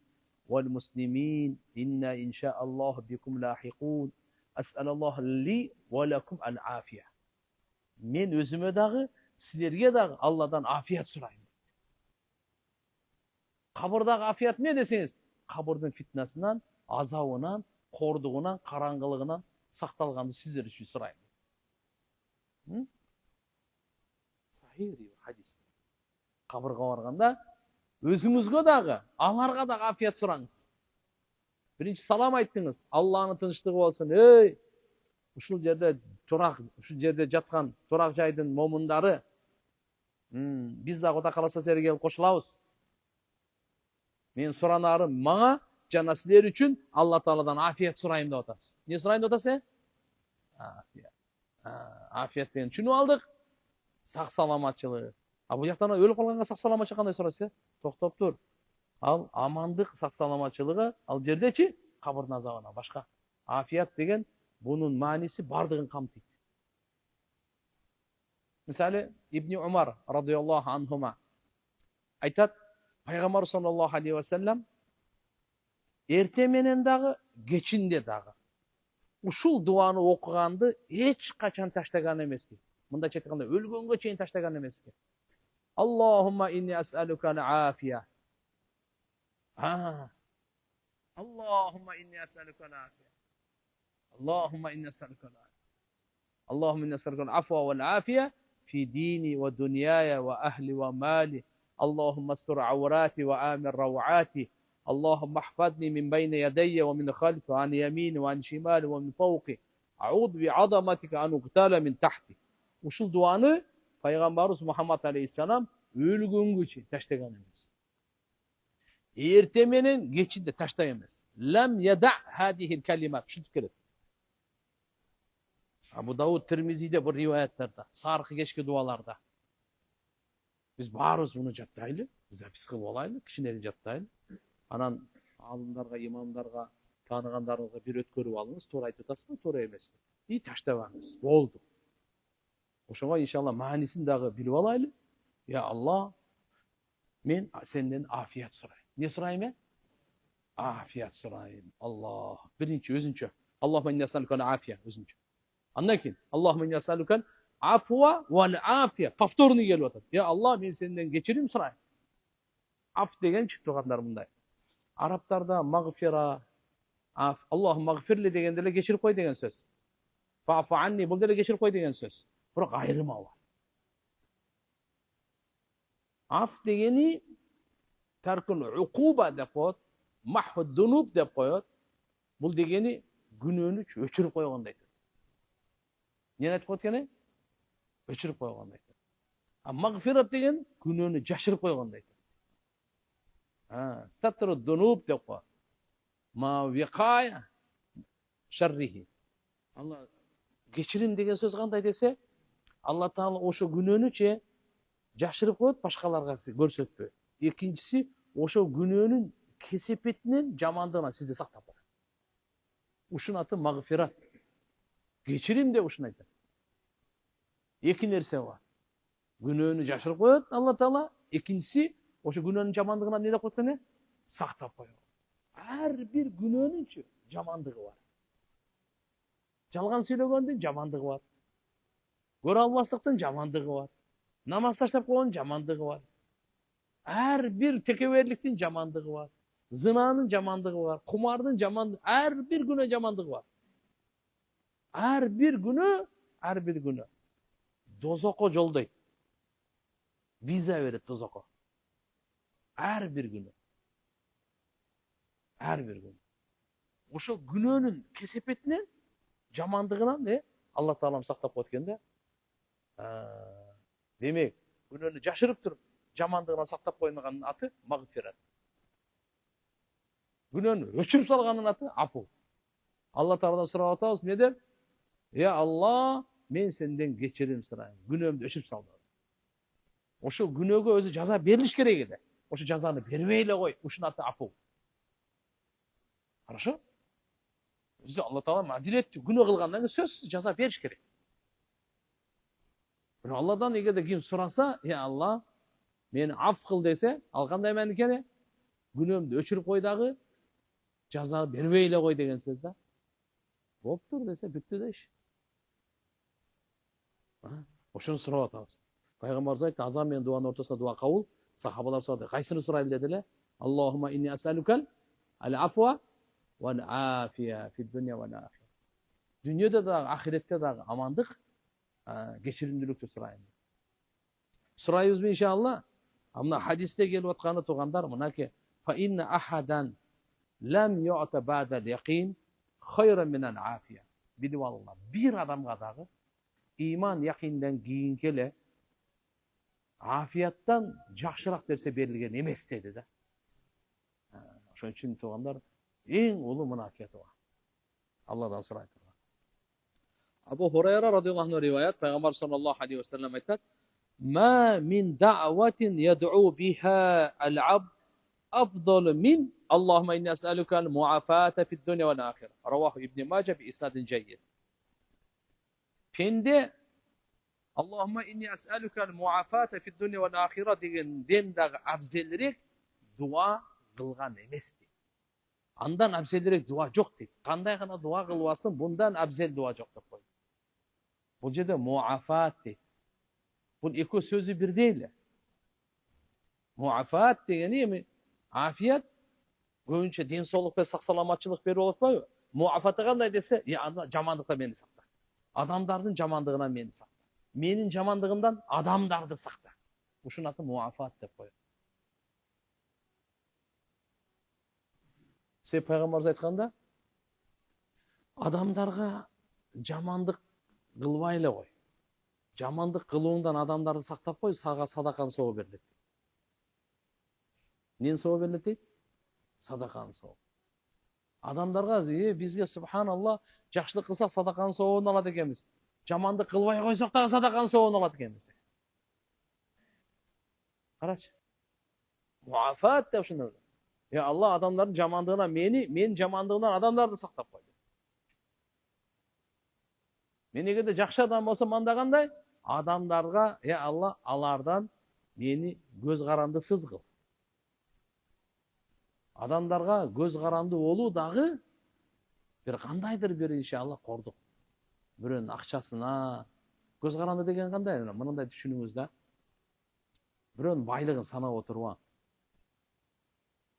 вал муслимин инна иншааллаху бикум лахиқун ас'алаллаху ли ва лакум ал-афия. Мен өзүмө дагы, силерге дагы Алладан афият сурайм. Кабырдагы афият эмне десеңиз, кабырдын фитнасынан, азабынан, кордугунан, караңгылыгынан сакталганды сиздер үчүн сурайм. Сахih хадис. Кабырга барганда өзүңүзгө дагы, аларга дагы афият сураңыз. Биринчи салам айттыңыз, Алланын тынчтыгы болсун. Эй, ушул жерде жаткан турак жайдын момундары, биз дагы Кудай кааласа силерге келип кошулабыз. Мен суранарым мага жана силер үчүн Алла Тааладан афият сурайм деп атасыз. Не сурайм деп атасыз? Афият. Афият деген түшүнүп алдык. Сак саламатчылык. Бул жактан өлүп калганга сак саламатчылык кандай сурайсыз? Токтоп тур. Ал амандык, сак саламатчылыгы ал жердечи кабырдын азабына башка. Афият деген бунун мааниси бардыгын камтыйт. Мисалы, Ибн Умар радыйаллаху анхума айтат, пайгамбар саллаллаху алейхи ва саллям эрте менен дагы, кечинде дагы ушул дуаны окуганды эч качан таштаган эмес дейт. Мындайча айтканда, өлгөнгө чейин таштаган эмес экен. Аллахумма инни ас'алука ал-афия. Аллахумма инни ас'алука ал-афия. Аллахумма инни ас'алука ал-афия. Аллахумма инни ас'алука ал-афва вал-афия في ديني ودنياي وأهلي ومالي اللهم استر عوراتي وآمن روعاتي اللهم احفظني من بين يدي ومن خلفي وعن يميني وعن شمالي ومن فوقي أعوذ بعظمتك أن أغتال من تحتي. Ушул дуаны пайгамбарыбыз Мухаммад алейхиссалам өлгөнгө чейин таштаган эмес. Эрте менен кечинде таштаган эмес. Лам яда хадихил калимат. Ушинтип келет. Абу Дауд Тирмизиде бир риваяттарда, саркы кечки дуаларда. Biz bаарыбыз буну жаттайлы, запись кылып алайлы, кичинери жаттайлы. Анан алымдарга, имамдарга, тааныгандарыңызга бир өткөрүп алыңыз, туура айтып атасызбы, туура эмеспи? И таштабаңыз. Болду. Ошого иншалла маанисин дагы билип алайлы. Я Аллах, мен сенден афият сурайм. Не сурайм мен? Афият сурайм. Аллах. Биринчи өзүнчө. Аллахумма инна нас'алука афия өзүнчө. Андан кийин Аллахумма инна нас'алука афва вал афия. Повторный келип атат. Я Аллах, мен сенден кечирим сурайм. Аф деген чыгып тургандар мындай. Арабтарда магфира, аф, Аллахумма магфирли дегенде эле кечирип кой деген сөз. Фафу анни бул деле кечирип кой деген сөз. Бирок айрымы бар. Аф дегени таркул уқуба деп коет, маху дунуб деп коет. Бул дегени күнөөнү өчүрүп койгондой айтат. Эмне айтып коет экен? Өчүрүп койгондой айтат. А магфират деген күнөөнү жашырып койгондой айтат. Статру дунуб деп коет. Ма викая шаррихи. Алла кечирим деген сөз кандай десе, Алла Таала ошо күнөөнү жашырып коет, башкаларга көрсөтпөйт. Экинчиси, ошо күнөөнүн кесепетинен, жамандыгынан сизди сактап коет. Ушунун аты магфират. Кечирим деп ушуну айтат. Эки нерсе бар. Күнөөнү жашырып коет Алла Таала, экинчиси ошо күнөөнүн жамандыгынан эмне деп коет экен? Сактап коет. Ар бир күнөөнүн жамандыгы бар. Жалган сүйлөгөндүн жамандыгы бар. Көрө албастыктын жамандыгы бар. Намаз таштап койгондун жамандыгы бар. Ар бир текеберликтин жамандыгы бар. Зынанын жамандыгы бар. Кумардын жамандыгы, ар бир күнөө жамандыгы бар. Ар бир күнөө дозокко жолдойт. Виза берет дозокко. Ар бир күнөө. Ошо күнөөнүн кесепетинен, жамандыгынан Алла Таалам сактап коет экен да. Демек, күнөөнү жашырып туруп, жамандыгынан сактап койганын аты магфират. Күнөөнү өчүрүп салганын аты афу. Алла Тааладан сурап атабыз, эмне деп? Я Алла, мен сенден кечирим сурайм. Күнөөмдү өчүрүп сал. Ошо күнөөгө өзү жаза берилиш керек эди. Ошо жазаны бербей эле кой. Ушунун аты афу. Хорошо? Өзү Алла Таала адилеттүү, күнөө кылгандан кийин сөзсүз жаза бериш керек. Бирок Алладан эгерде ким сураса, я Алла, мени аф кыл десе, ал кандай маани экен? Күнөөмдү өчүрүп кой дагы, жаза бербей эле кой деген сөз да. Болуптур десе, бүттү да иш. Ошону сурап атабыз. Пайгамбарыбыз айтты, азан менен дуанын ортосунда дуа кабыл. Сахабалар сурады, кайсыны сурайлы дедилер? Аллахумма инни ас'алука ал-афва вал афия фид дунья вал ахира. Дүйнөдө дагы, ахиретте дагы амандык, кечиримдүүлүктү сурайм. Сурайбызбы иншалла? Мына хадисте келип атканы туугандар, мынаки фа инна ахадан лам ю'та бa'da al-yaqin khayran min al-afiya. Билип алыңлар. Бир адамга дагы иман, якинден кийинки эле афияттан жакшыраак нерсе берилген эмес деди да. Ошон үчүн туугандар, эң улуу мунакет бар. Алладан сурайт. Абу Хурайра радhiyallahu anhu риваят, пайгамбар саллаллаху алейхи ва саллям айтат: "Ма мин да'ватин яд'у биха ал-'абд afdal min Allahumma inni as'aluka al-mu'afata fid dunya wal akhirah." Rawahu Ibn Majah bi isnadin jayyid. Pende Allahumma inni as'aluka al-mu'afata fid dunya wal akhirah degenden dagı abzelirek dua kılgan emес deydi. Andan abzelirek dua jok deydi. Kanday gana dua kılbasın, bundan abzel dua jok dep koydu. Bu жерде muafat deydi. Бұл екі сөзі бір değil. Muafat degeni mi? Afiyet, көбінше денсаулық пен сақ саламатшылық беріп отпайбы? Muafаты қандай десе, жамандықтан мені сақта. Адамдардың жамандығынан мені сақта. Менің жамандығымдан адамдарды сақта. Ушун аты muafat деп қояды. Себебі пайғамбарымыз айтқанда, адамдарға жамандық қылбайлы қой. Жамандық кылуыңдан адамдарды сактап кой, сага садаканы соо берилет. Нен соо берилет дейт? Садаканы соо. Адамдарга бизге субханалла жакшылык кылсак садаканы соонун алат экенбиз. Жамандык кылбай койсок дагы садаканы соонун алат экенбиз. Qarachi. Muafat deb shunday. Ya Allah adamların jamandığına men jamandığından adamlardı saqtab qo'ydi. Men egerde жақшы адам болсам анда qanday? Adamlarga ya Allah alardan meni göz qarandısız qıl. Adamlarga göz qarandı болуу дагы bir qandaydır bir inşallah qorduk. Birinin ақчасына göz qarandı деген qanday? Мындай түшүнүңүз да. Birinin байлыгын санап отуруп,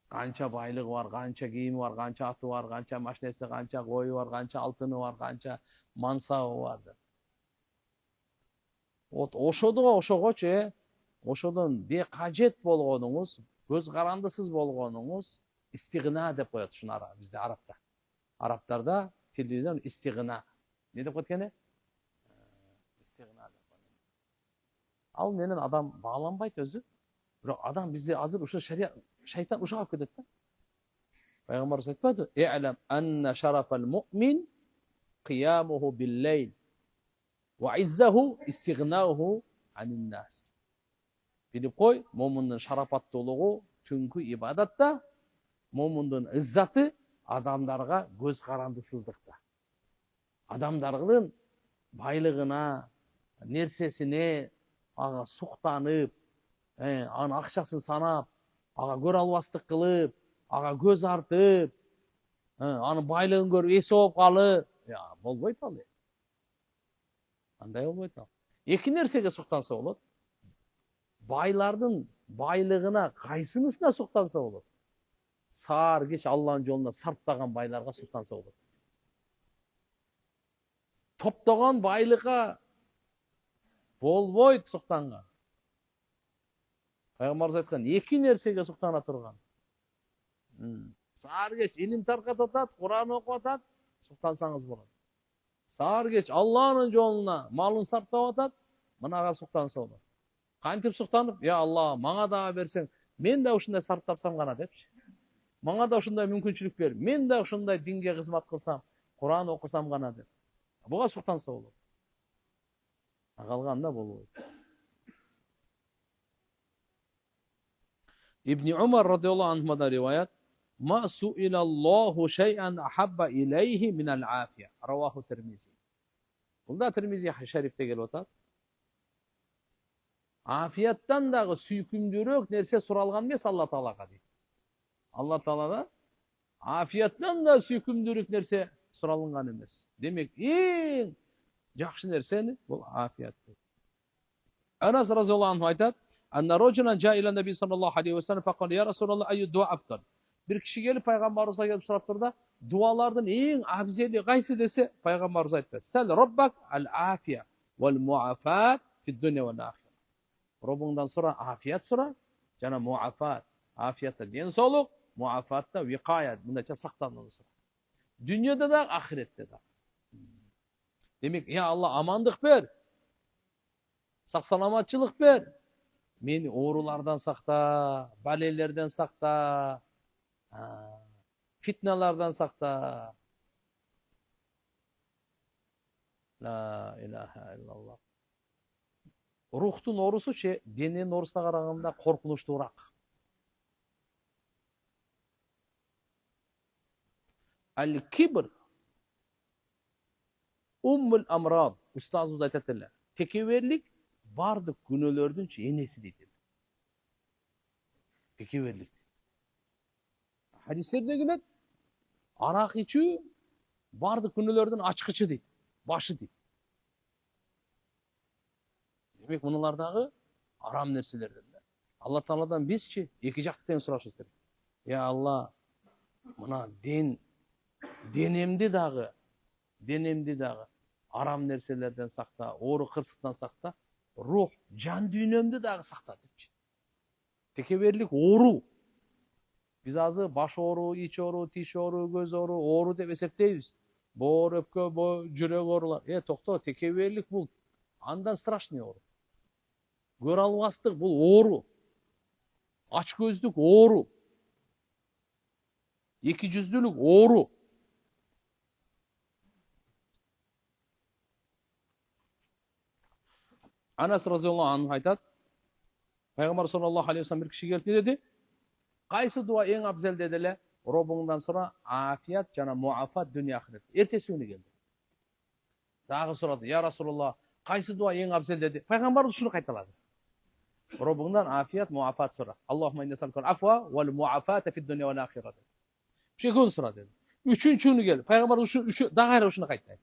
qancha байлыгы бар, qancha кийими бар, qancha аты бар, qancha машинеси, qancha кою бар, qancha алтыны бар, qancha мансабы бар деп. Ошогочу ошодон бекажет болгонуңуз, көз карандысыз болгонуңуз истигна деп коет ушуну бизде арабта. Арабтарда тилден истигна. Не деп коет экен? Истигна деп коет. Ал менен адам багланбайт өзү. Бирок адам бизде азыр ушу шайтан ушуга алып кетет да. Пайгамбарыбыз айтпады? "И'лам анна шарафал му'мин qiyamуhu bil-leyl ve izzahu istighna'uhu anin-nas." Bilip koy, mo'minning sharafatlılыгы түнкү ibadатта, mo'minning izzati adamlarga göz qarandısızlıkta. Adamların байлыгына, нерсесине ага суктанып, анын акчасын санап, ага көрө албастык кылып, ага көз артып, анын байлыгын көрүп эси болуп калып, болбойт ал. Андай болбойт ал. Эки нерсеге суктанса болот. Байлардын байлыгына кайсынысына суктанса болот. Саар кеч Алланын жолуна сарптаган байларга суктанса болот. Топтогон байлыкка болбойт суктанган. Пайгамбарыбыз айткан, эки нерсеге суктана турган. Саар кеч илим таркатып атат, Куран окуп атат, суктансаңыз болот. Саар кеч Алланын жолуна малын сарптап атат, мынага суктанса болот. Кантип суктанып? Ya Allah, мага дагы берсең, мен да ушундай сарптапсам гана депчи. Мага да ушундай мүмкүнчүлүк бер. Мен да ушундай динге кызмат кылсам, Куран окусам гана деп. Буга суктанса болот. Калганда болбойт. İbn Umar radıyallahu anh'dan rivayet, "Ma su'ilallahu şey'an ahabba ileyhi minel afiye." Ravahu Tirmizi. Bunda Tirmizi şerifte gelip otar. Afiyattan dağı süykümdürük nerse suralgan mes Allah Ta'alaga deydi. Allah Ta'ala afiyattan da süykümdürük nerse suralgan emes. Demek en жақшы nerseni bu afiyat. Anas radıyallahu anh aytat, "Anna rajulan ja'a ila Nabi sallallahu aleyhi ve sellem faqala ya Resulallah ayyu du'a afdal." Bir kişi gelip Peygamberimize gelip sorap turdu, dualardan en afzeli qaysı dese Peygamberimiz aytdı. "Sel rabbak al-afiye vel muafat fid dunya vel ahire." Rabbingdan sora afiyat sora, jana muafat. Afiyatda densoluk, muafatda viqayat, bundacha saqlanуу sora. Dünyada da, ahirette de. Demek ya Allah amandık ver. Sağ-salamatçılık ver. Meni oğrulardan sakta, balelerden sakta, fitnalardan sakta. La ilahe illallah. Ruhtun orusu denenin orusuna qaraganda korkunçturak. Al-kibr ummul amrad. Ustazımız aytadilar. Tekeverlik bardık günölördün enesi deydi. Tekeverlik. Hadislerde gelet arak içүү bardık günölördün açkıcı deydi. Başı deydi. Demek bunlardagı aram nerselerden. Allah Taala'dan biz ki iki jakты тең сурашыбыз керек. Ya Allah, mına denemdi dagı aram nerselerden sakta, oğru kırsıktan sakta, ruh, can dünyömdü dagı sakta deyipçi. Tekeverlik oğru. Biz azı baş oğru, iç oğru, tiş oğru, göz oğru, oğru dep esepteybiz. Boğur, öpkö, jürek oğrular. Tokto, tekeverlik bul. Andan страшный oğru. Gör albastыk bul oğru. Aç gözlük oğru. İki yüzlülük oğru. Anas radıyallahu anh aytat, Peygamber sallallahu aleyhi ve sellem bir kişi gelip ne dedi? Qaysı dua en abzel dediler? Robundan sonra afiyet jana muafat dünya ahiret. Ertesi günü geldi. Dağı soradı. Ya Resulullah, qaysı dua en abzel dedi? Peygamber şunu qaytaladı. Robundan afiyet muafat sora. Allahümme inne salkul afwa vel muafate fid dünya vel ahiret. Şey gün sora dedi. Üçüncü günü geldi. Peygamber şu dağı şunu qaytaladı.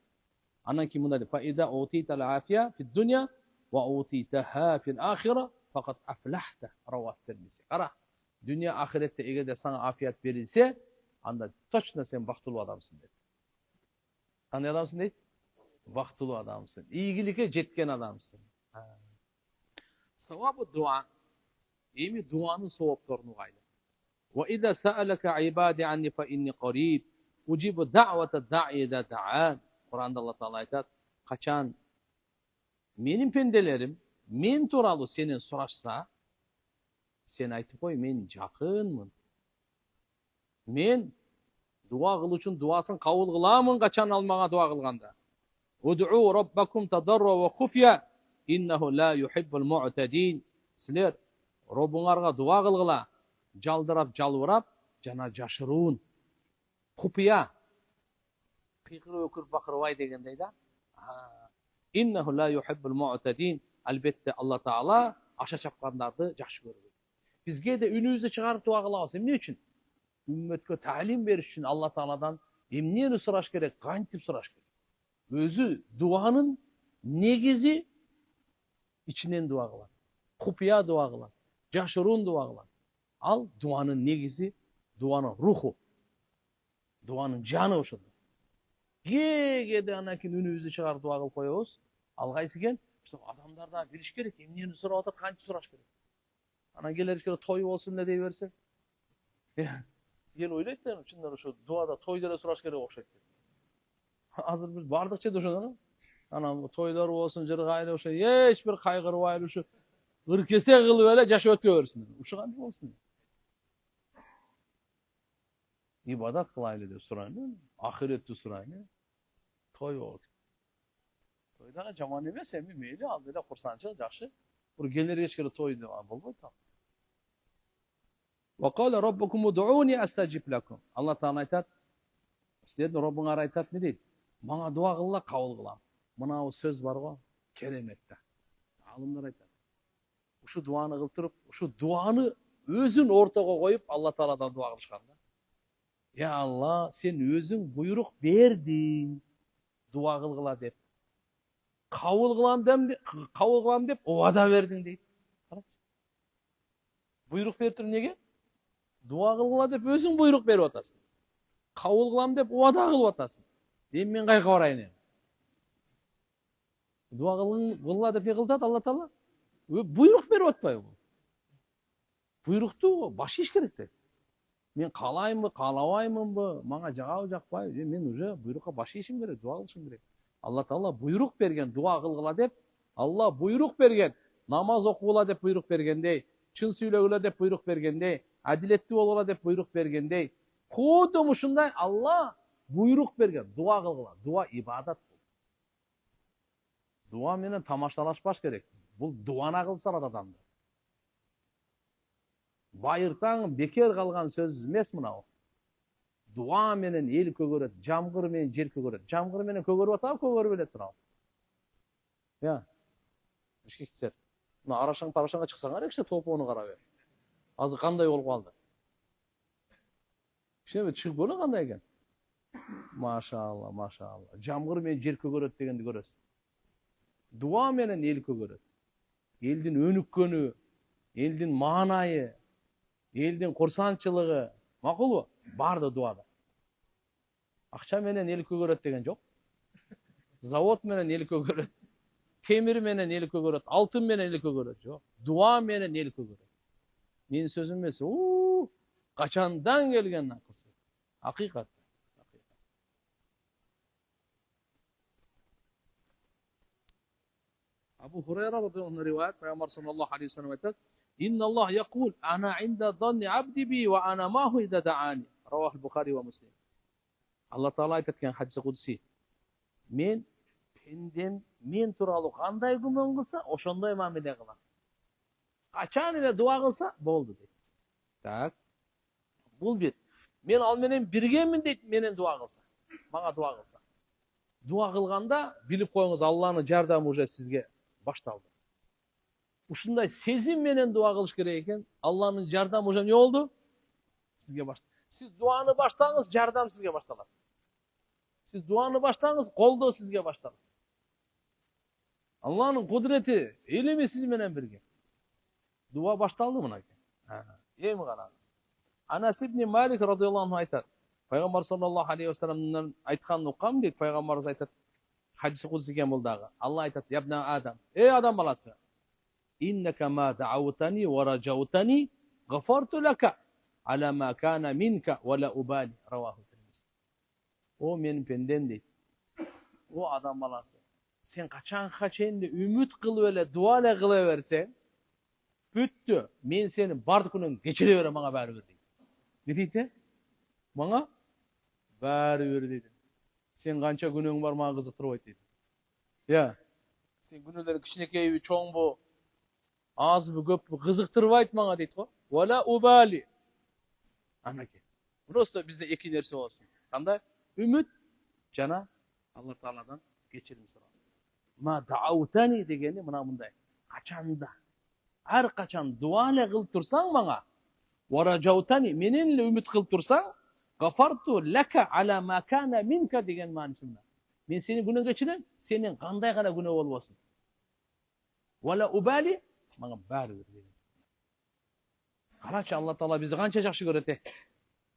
Andan ki bunda dedi. Fa iza utitel afiye fid dünya ve utitaha fil ahiret fakat aflahta. Ravah Tirmizi. Qara. Dünya ahirette eğer de sana afiyet verilse, anda точно sen baktulu adamsın dedi. Qanday adamsın deydi? Baktulu adamsın. İyigilikке jetken adamsın. Savabı dua. Emi duanın savaplarını gaylı. Ve iza sa'alaka ibadi anni fa inni qarib. Ucibu da'vata da'i da da'an. Kur'an'da Allah Teala aytat. Kaçan menin pendelerim men turalı senin soraşsa, sen aytıp koy, men jakınmın. Men dua kıl üçün duasın kabul kılamın kaçan almağa dua kılganda. Ud'u rabbakum tadarru ve khufya innehu la yuhibbul mu'tadin. Sizler Robbuңарга dua kılgıla, jaldırap jalvırap jana jaşıruun. Khufya. Qiyqırıp ökürüp bakırıbay degendey da. İnnehu la yuhibbul mu'tadin. Albatta Allah Taala aşa çapkandardı jaşı görür. Bizge de ünübüzdü çıkarıp dua kılabız. Ne üçün? Ümmetke talim beriş üçün Allah Taala'dan emniyeni soraş gerek, kantip soraş gerek. Özü duanın negizi içinden dua kılan. Kupiya dua kılan. Jaşırun dua kılan. Al duanın negizi, duanın ruhu. Duanın canı oşudur. Gede anakin ünübüzdü çıkarıp dua kılıp koyabız. Algaysı eken, işte adamlarda biliş gerek, emniyeni sorap atat, kantip soraş gerek. Ana gelir toy olsun ne deyiverse. Yen oylayt da çınlar şu duada toylara soraş gerek okşayt. Hazır biz bardыкça düşünün. Ana toylar olsun, jırgaylı oşa hiç bir kaygırbaylı şu ırkese kılıp ele jaşap ötüversin. Uşu kanday bolsun. İbadat kılaylı dep surayın. Ahiretni surayın. Toy olsun. Toydaga jaman emes, endi meyli aldı ele kursançıl jakşı. Bir gelir geçkili toy dep bolboyt. Ve kâle rabbukum ud'ûni estecib lekum. Allah Teala aytat. Sizlerden Robbuңар aytat ne deydi? Bana dua kılla kabul kılam. Buna o söz var go, kelimette. Alımlar aytat. Şu duanı kıltırıp, şu duanı özün ortaga koyup Allah Teala'dan dua kılışkanda. Ya Allah, sen özün buyruk berdin. Dua kılgıla dep. Kabul kılam dep, o vada verdin deydi. Buyruk bertir nege? Dua kılgıla dep özün buyruk berip atasın. Kabul kılam dep uada kılıp atasın. Dem men kayka barayın. Dua kılgıla dep ne kıltat Allah Taala? Buyruk berip atpay bu. Buyruktu baş iş kerekti. Men kalayım kalabаймын mı? Manga jagabı jakpay. Men уже buyrukka baş işim gerek, dua kılışım gerek. Allah Taala buyruk bergen, dua kılgıla dep. Allah buyruk bergen. Namaz okugula dep buyruk bergendey. Çın süylөгүлө dep buyruk bergendey. Adiletli bolgula dep buyruk bergendey. Kudu muşunday Allah buyruk bergen. Dua kılgıla. Dua ibadat. Dua menen tamaşalaşpaş gerek. Bul duana kılsa adamdı. Bayırtan beker kalgan söz emes mına o. Dua menen el kөгөрөt, jamgыр менен жер көгөрөт. Jamgыр менен көгөрүп атабы, көгөрүп эле турабы. Ya. Бишкектер. Мына арашаң парашаңга чыксаңар экши топону карап бер. Азыр кандай болуп калды? Кишине чыгып көрө кандай экен? Машалла, машалла. Jamgыр менен жер көгөрөт дегенди көрөсүз. Дуа менен эл көгөрөт. Элдин өнүккөнү, элдин маанайы, элдин курсанчылыгы, макулбу? Барды дуада. Акча менен эл көгөрөт деген жок. Завод менен эл көгөрөт. Темир менен эл көгөрөt, алтын менен эл көгөрөt. Жок. Дуа менен эл көгөрөt. Менин сөзүм эмес. Качандан келген накысы. Акыйкат. Abu Hurayra radıyallahu anh rivayet Peygamber sallallahu aleyhi ve sellem ayet İnna Allah yekul ana inda zanni abdi bi ve ana mahu idha da'ani. Ravah Bukhari ve Muslim. Allah Teala aytken hadisi kudsi. Men pendem men turalı kanday gümön kılsa oşondoy muamele kılam. Kaçan ile dua kılsa boldu deydi. Tak. Bul bir. Men al menen birgemin deydi, menen dua kılsa. Bana dua kılsa. Dua kılganda bilip koyuңuz, Allah'ın jardamı уже sizge baştaldı. Ушундай сезим менен dua kılış керек eкен. Allah'ın jardamı уже ne oldu? Sizge başladı. Siz duanı baştаңыз, jardam sizge baştalar. Siz duanı baştаңыз, koldo sizge baştalar. Allah'ın kudreti, ilimi siz menen birge. Dua baştaldı mına ki. Emi karağız. Anas ibn Malik radıyallahu anh aytar. Peygamber sallallahu aleyhi ve sellem'den aytkanını uqqam deyip Peygamberimiz aytar. Hadisi kudüs eken bul dağı. Allah aytar. Yabna Adam. Ey adam balası. İnneke ma da'avtani ve racavtani gafartu laka ala ma kana minka ve la ubali. Ravahu Tirmizi. O menin penden deydi. O adam balası. Sen kaçan kaçayında ümit kılı öyle duale kılı versen büttü. Men seni bardukunun geçire vere bana bari ver deydi. Ne deydi? Bana bari ver deydi. Sen kança günün var bana kızıktırıp deydi. Ya. Sen günüleri kişinekeybi, çoğun bu, az bu, köp bu, kızıktırıp ayt bana deydi. Vela ubali. Anaki. Burası bizde iki nersi olsun. Kanday? Ümit, cana Allah Teala'dan geçirim sıra. Ma da'avtani degeni mına bunday. Kaçanda. Her kaçan duale kılıp tursan bana. Ve racavtani meninle ümit kılıp tursan. Gafartu laka ala ma kana minka degen manisinde. Men seni günü geçiren, senin kanday kana günü olmasın. Vela ubali, bana bari ver. Karaçı Allah Teala bizi kança жақшы көрөт.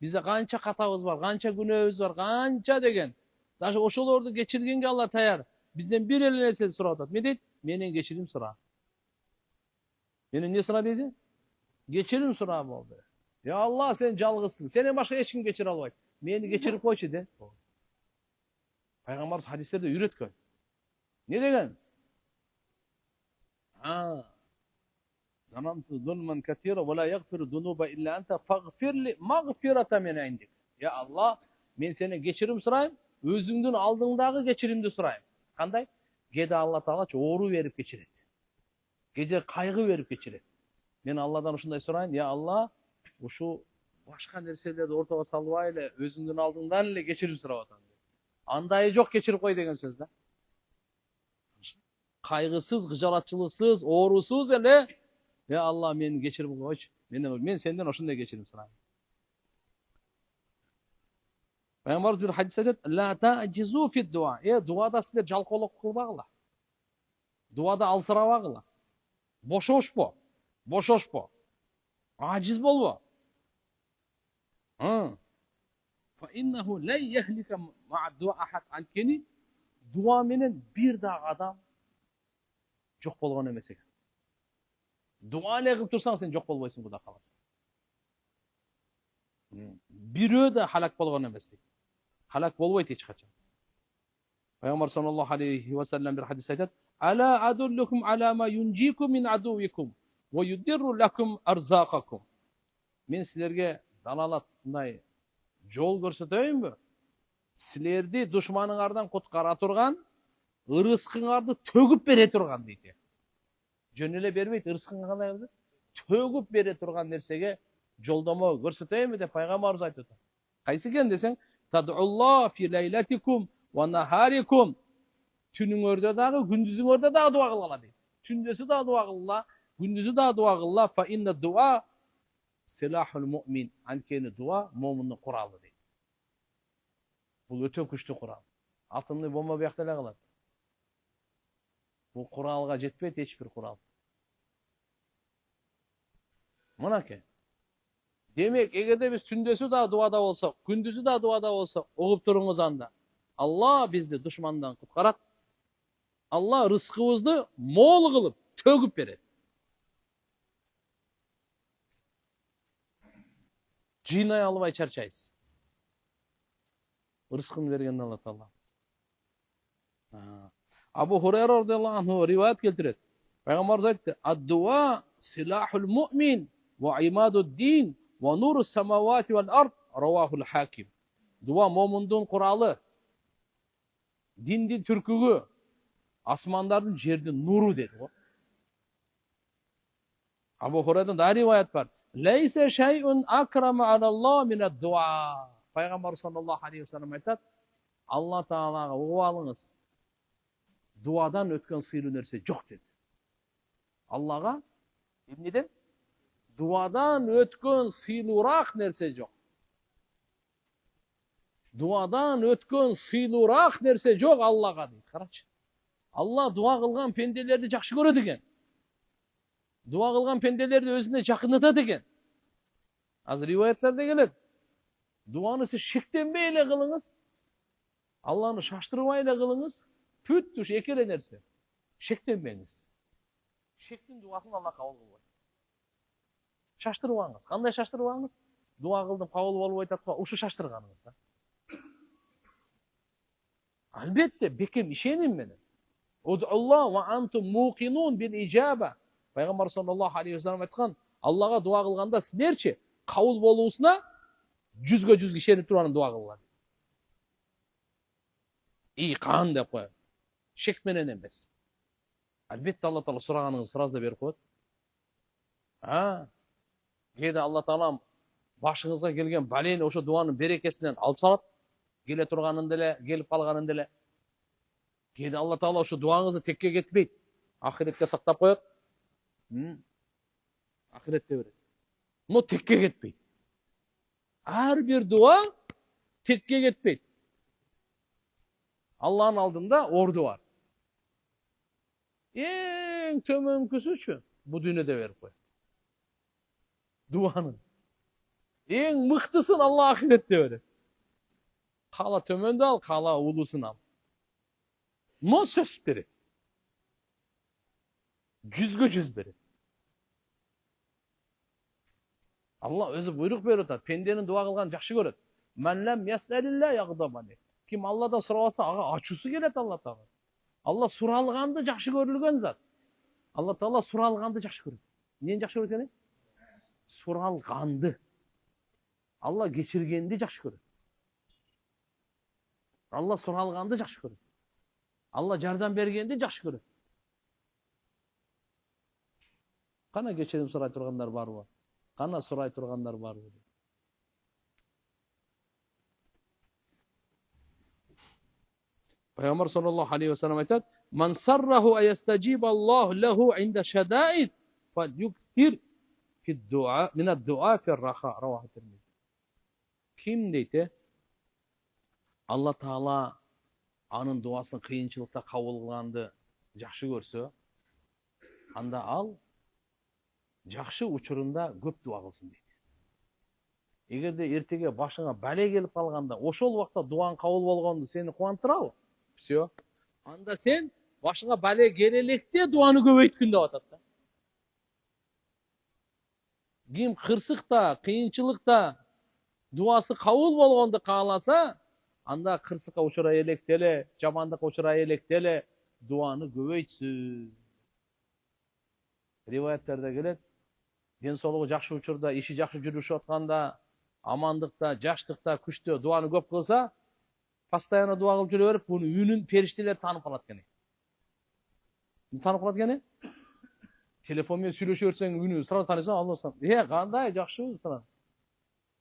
Bizde kança katağız var, kança günahımız var, kança degen. Daşı oşolordu geçirgenge Allah tayar. Bizden bir eline sesi soradat. Ne deydi? Menen geçirim sora. Menen ne sora dedi? Geçirim sora oldu. Ya Allah sen calgısın. Seni başka hiç kim geçir albaydı. Meni geçirip koyçu de. Peygamberimiz hadislerde üretken. Ne degen? Zanamtu zulman kathira ve la yaghfiru dunuba illa anta faghfir li maghfirata min indik. Ya Allah, men seni geçirim surayım, özüңdün aldığınдағы geçirimdi surayım. Kanday? Gede Allah Taala oğru verip geçiret. Gece kaygı verip geçiret. Men Allah'dan uşunday surayım, ya Allah, uşu başka nerselerdi ortaga salbay ele, özüңdün aldığından ele geçirim surap atan. Andayı çok geçirip koy degen sözde. Kaygısız, gıcalatçılıksız, oğrusuz ele, ya Allah meni geçirip koyç. Men senden oşunday geçirim surayım. Peygamberimiz bir hadis aytadi, la ta'jizu fi dua. Duada sizler jalqoluk kılbagıla. Duada alsırabagıla. Boşoşpo. Boşoşpo. Aciz bolbo. Fa innahu la yehlika ma'a dua ahad ankeni. Dua menen bir da adam жоқ болгон эмес экен. Dua эле кылып турсаң сен жоқ болбойсуң, Кудай кааласа. Бирөө да халак болгон эмес дейт. Halak bolboyt hiç kaçan. Peygamber sallallahu aleyhi ve sellem bir hadis aytadi. Ala adullukum ala ma yunjikum min aduvikum ve yudirru lakum arzaqakum. Men sizlerge dalalat bunday jol көрсөтөйүnbү? Sizlerdi düşmanыңардан куткара турган, ырыскыңарды төгүп бере турган дейт. Жөн эле бербейт, ырыскыңа кандай кылды? Төгүп бере турган нерсеге жолдомо көрсөтөйүnбү деп Пайгамбарыбыз айтып атат. Кайсы экен десең, Tad'ullah fi leyletikum ve naharikum. Tünüңөрдө дагы, gündüzüңөрдө дагы дуа кылгыла дейт. Түндөсү дагы дуа кылгыла, gündüzü дагы дуа кылгыла. Fa inna du'a silahul mu'min. Анткени дуа момундун куралы дейт. Бул өтө күчтүү курал. Атомный бомба биякта эле калат. Бул куралга жетпейт эч бир курал. Мынакей. Demek egerde biz tündösü da duada olsak, gündüzü da duada olsak, oğup turuңuz anda. Allah bizni düşmandan kutkarat. Allah rızkımızды mol kılıp, tögüp verir. Cinay almay çarçayız. Rızkını vergen Allah Teala. Abu Hurayra radıyallahu anh rivayet keltiret. Peygamber aytdı: "Ad-dua silahul mu'min ve imadud din." Ve nurus semavati vel ard ravahul hakim. Dua momundun kuralı. Dindin türkügü. Asmanların jerdin nuru dedi o. Abu Hurayradan da rivayet var. Leyse şey'un akrama alallah mined dua. Peygamber sallallahu aleyhi ve sellem aytat, Allah Taalaga ugup alыңыз. Duadan ötken sıyırı nerse yok dedi. Allah'a neden? Duadan ötken sıyırırak nerse yok. Duadan ötken sıyırırak nerse yok Allah'a deydi. Karaç. Allah dua kılgan pendelerdi жақшы көреді eкен. Dua kılgan pendelerdi özüne жақындатады eкен. Azır rivayetlerde gelir. Duanı siz şeklenmeyle kılınız. Allah'ını şaştırmayla kılınız. Püt düş ekele nerse. Şeklenmeyiniz. Şeklin duasını Allah kabul kılıyor. Şaştırıp Kanday şaştırıp Dua kıldım kabul bolup aytatpa, uşu şaştırганыңız da. Albatta bekem işenin meni. Ud'ullah ve antum muqinun bil icaba. Peygamber sallallahu aleyhi ve sellem aytkan, Allah'a dua kılganda sizlerçi kabul boluusuna 100% işenip turanın dua kılgan. İyi kan dep koyar. Şek menen emes. Albatta Allah Taala suraganыңызды сразу берип коет. Кээде Allah Taala başыңызга келген балени ошо дуанын берекесинен алып салат. Келе турганында эле, келип калганында эле. Кээде Allah Taala ошо дуаңызды текке кетпейт. Ахиретке сактап коет. Ахиретте берет. Но текке кетпейт. Ар бир дуа текке кетпейт. Allah'ın aldığında ordu var. En tömönküsüçü bu dünyada verip koyar. Duanın. En mıhtısın Allah ahirette verir. Kala tömönde al, kala ulusun al. No söz biri. 100% biri. Allah özü buyruk verir. Pendenin dua kılgan жақшы көрөт. Men lem yes'elillah yagdabani. Kim Allah'dan sorabasa ağa açusu gelet Allah Taala. Allah suralgandı жақшы көрүлгөн zat. Allah Taala suralgandı жақшы көрөт. Neni жақшы көрөт ene? Suralgandı. Allah geçirgendi жақшы көрөt. Allah suralgandı жақшы көрөt. Allah жардам бергенди жақшы көрөt. Кана geçirim сурай тургандар барбы? Кана сурай тургандар барбы? Peygamber sallallahu aleyhi ve sellem aytat, "Men sarrahu ayestaciba Allah lehu inde şedait, felyukthir fi'd-du'a min ad-du'a fi'r-raha." Rawahu Tirmizi. Kim deydi? Allah Taala anın duasını kıyınçılıkta kabul kılgandı жақшы көрсө, anda al жақшы учурунда көп дуа кылсын дейт. Эгерде эртеге башыңа бале келип калганда, ошол убакта дуаң кабыл болгонду сени кубандырабы? Все. Анда sen başına bale geleлекте дуаны көбөйткүн деп атат да. Ким кырсыкта, кыйынчылыкта дуасы кабыл болгонду кааласа, анда кырсыкка учурай электе эле, жамандыкка учурай электе эле дуаны көбөйтсүн. Риваяттерде келет, ден соолугу жакшы учурда, иши жакшы жүрүшүп атканда, амандыкта, жаштыкта, күчтө дуаны көп кылса, постоянно дуа кылып жүрө берип, буну үнүн периштелер таанып калат экен. Таанып калат экен? Телефон менен сүйлөшө берсең, үнү сразу таанысаң, алсаң, кандай жакшы сразу.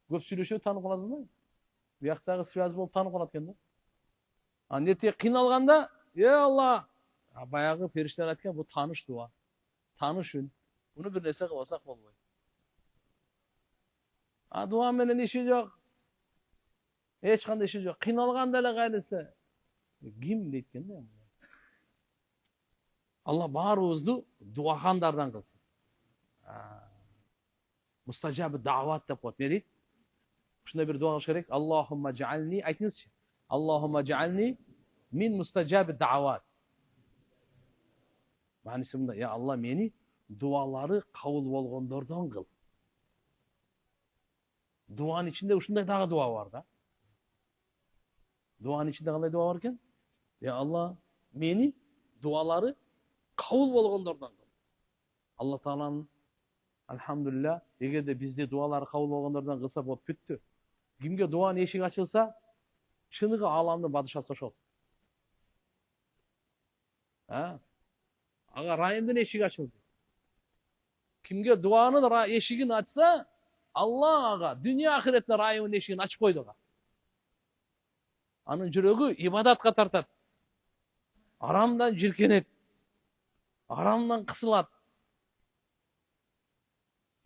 Көп сүйлөшө таанып каласың да. Бияктагы связь болуп таанып калат экен да. Эртеге кыйналганда, Алла, баягы периштелер айткан, бул тааныш дуа. Тааныш үн. Буну бир нерсе кылбасак болбойт. Дуа менен иши жок. Эч кандай иши жок. Кыйналганда эле кайрысы. Ким дейт экен да? Allah баарыбызды дуахандардан кылсын. Мустажабы даават деп коет. Не дейт? Ушундай бир дуа кылыш керек. Аллахумма жаални, айтыңызчы. Аллахумма жаални мин мустажабы даават. Мааниси мындай, я Алла мени дуалары кабыл болгондордон кыл. Дуанын ичинде ушундай дагы дуа бар да. Дуанын ичинде кандай дуа бар экен? Я Алла мени дуалары кабыл болгондордон кыл. Алла Тааланын алхамдулилlah, эгерде бизде дуалары кабыл болгондордон кылса болуп бүттү. Кимге дуанын эшиги ачылса, чыныгы аламдын бадышасы ошол. Ага райымдын эшиги ачылды. Kimge duanın eşigini açsa, Allah aga dünya ahiretine rayının eşigini açıp koydu aga. Anın жүрөгү ibadatka tartat. Aramdan jirkenet. Aramdan kısılat.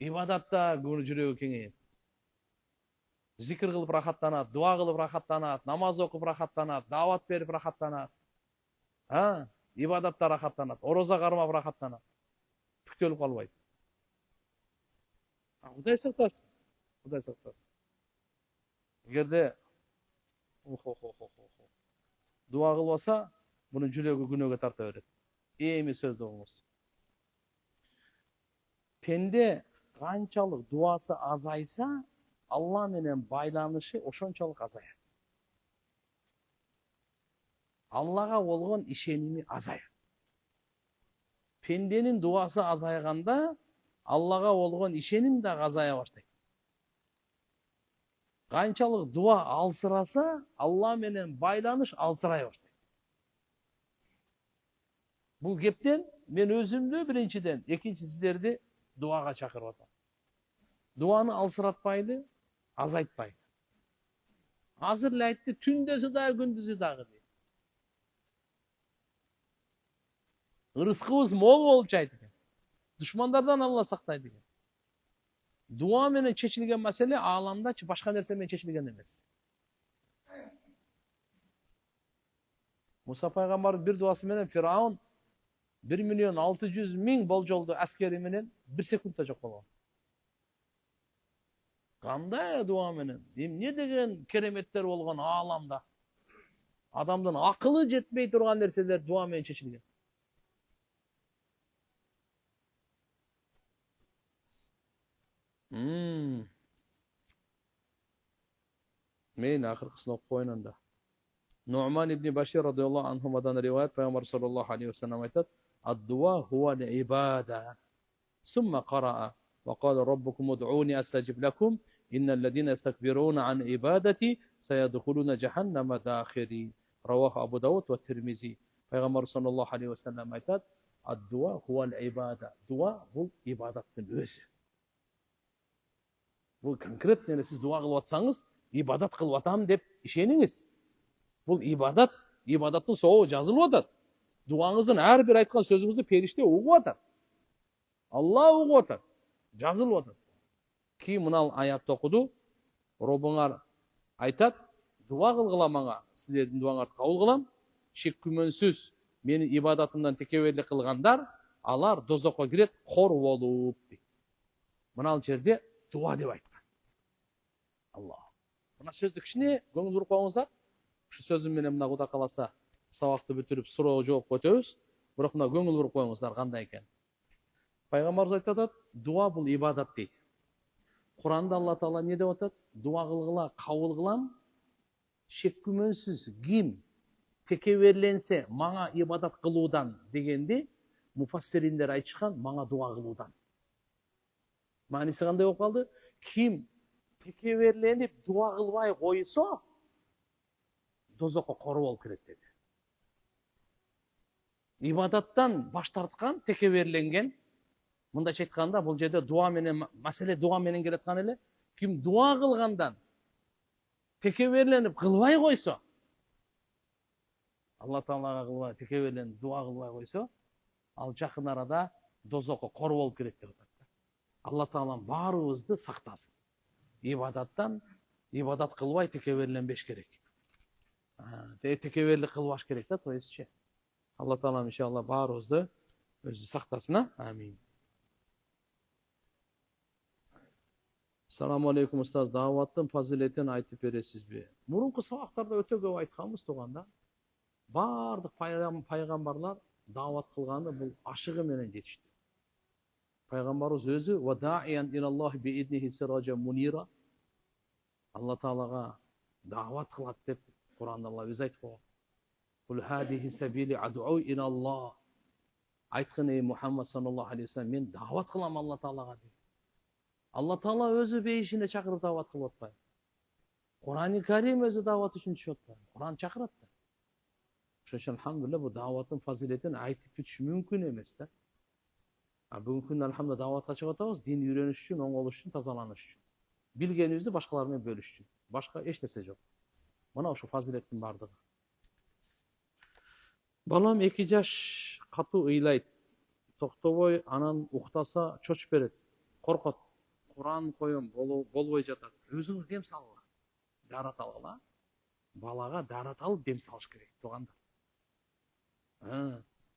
İbadatta жүрөгү kengeyet. Zikir kılıp rahatlанат, дуа кылып rahatlанат, namaz okup rahatlанат, davat berip rahatlанат. Ha? İbadatta rahatlанат, oroza karmap rahatlанат. Tüktölüp kalbayt. Kuday saktасın. Kuday saktасın. Egerde дуа кылбаса, bunun жүрөгү күнөөгө тарта берет. Эми сөздү оңуз. Пенде канчалык дуасы азайса, Allah менен байланышы ошончолук азаят. Аллага болгон ишеними азаят. Пенденин дуасы азайганда, Аллага болгон ишеним да азая баштайт. Канчалык дуа алсыраса, Allah менен байланыш алсырай баштайт. Бул кептен мен өзүмдү биринчиден, экинчи сиздерди дуага чакырып атам. Дуаны алсыратпайды, azaytпайды. Азыр эле айтты, түндөсү да, күндүзү дагы дейт. Ырыскыбыз мол болуп жайт экен. Душмандардан Алла сактайт экен. Дуа менен чечилген маселе ааламда башка нерсе менен чечилген эмес. Муса пайгамбардын бир дуасы менен Фираун 1.600.000 болжолду аскери менен 1 секундта жок болгон. Кандай дуа менен? Эмне деген кереметтер болгон ааламда. Адамдын акылы жетпей турган нерселер дуа менен чечилген. Мен акыркысын окуп коеюн анда. Нуъман ибн Башир радıyallahu anhumadan rivayet Peygamber sallallahu aleyhi ve sellem aytat: "Ad-dua huvel ibada." Summa qara'a ve qala rabbukum ud'uni astajib lakum innellezine yestekbiruna an ibadati sayadkhuluna cehenneme dakhiri. Rawahu Abu Davud ve Tirmizi. Peygamber sallallahu aleyhi ve sellem aytat: "Ad-dua huvel ibada." Dua bul ibadetin özü. Bu konkret nere siz dua kılıp atsanız ibadat kılıp atam dep işeniңiz. Бұл ибадат, ибадаттың соғы жазылып атат. Дуаңыздың әрбір айтқан сөзіңізді періште угуп атат. Алла угуп атат. Жазылып атат. Ки мынал аятты окуду, Робуңар айтат, дуа кылгыла мага, силердин дуаңарды кабыл кылам. Шек күмөнсүз менин ибадатымдан текеберлик кылгандар, алар дозокко кирет кор болуп дейт. Мынал жерде дуа деп айткан. Алла. Мына сөздү кичине көңүл буруп коюңуздар. Şu sözüm менен мына Кудай кааласа сабакты бүтүрүп суроо жооп өтөбүз. Бирок мына көңүл буруп коюңуздар кандай экен. Пайгамбарыбыз айтып атат, дуа бул ибадат дейт. Куранда Алла Таала эмне деп атат? Дуа кылгыла, кабыл кылам. Шек күмөнсүз ким текеберленсе мага ибадат кылуудан дегенди муфассириндер айтышкан мага дуа кылуудан. Мааниси кандай болуп калды? Ким текеберленип дуа кылбай койсо дозокко кор болуп кирет деди. Ибадаттан баш тарткан, текеберленген. Мындайча айтканда, бул жерде дуа менен, маселе дуа менен келаткан эле. Ким дуа кылгандан текеберленип кылбай койсо, Алла Таалага кылбай, текеберленип дуа кылбай койсо, ал жакын арада дозокко кор болуп кирет деп атат. Алла Таалам баарыбызды сактасын. Ибадаттан ибадат кылбай текеберленбеш керек. Текеберлик кылбаш керек да, то есть. Алла Таалам иншалла баарыбызды өзү сактасын. Амин. Assalamu alaikum ustaz. Даваттын фазилетин айтып бересизби? Мурунку сабактарда өтө көп айтканбыз туганда. Бардык пайгамбарлар дават кылганы бул ашыгы менен жетишти. Пайгамбарыбыз өзү вадаиян илаллахи бииднихи сиража мунира. Алла Таалага дават кылат деп Куранда Алла өзү айтып койгон. Кул хадихи сабили ад'у илаллах. Айткын ey Мухаммад саллаллаху алейхи вассалам, мен дават кылам Алла Таалага деп. Алла Таала өзү бейишине чакырып дават кылып атпайбы? Кур'ан-ы Карим өзү дават үчүн түшүп атпайбы? Кур'ан чакырат да. Ошон үчүн алхамдулилlah бул даваттын фазилетин айтып бүтүш мүмкүн эмес да. Бүгүнкү күндө алхамдулилlah даватка чыгып атабыз, дин үйрөнүш үчүн, оңолуш үчүн, тазаланыш үчүн. Билгенибизди башкалар менен бөлүш үчүн. Башка эч нерсе жок. Мына ушул фазилеттин бардыгы. Балам 2 жаш катуу ыйлайт. Токтобой анан уктаса чочуп берет. Коркот. Куран коем болбой жатат. Өзүңүз дем салгыла. Дарат алгыла. Балага дарат алып дем салыш керек, туугандар.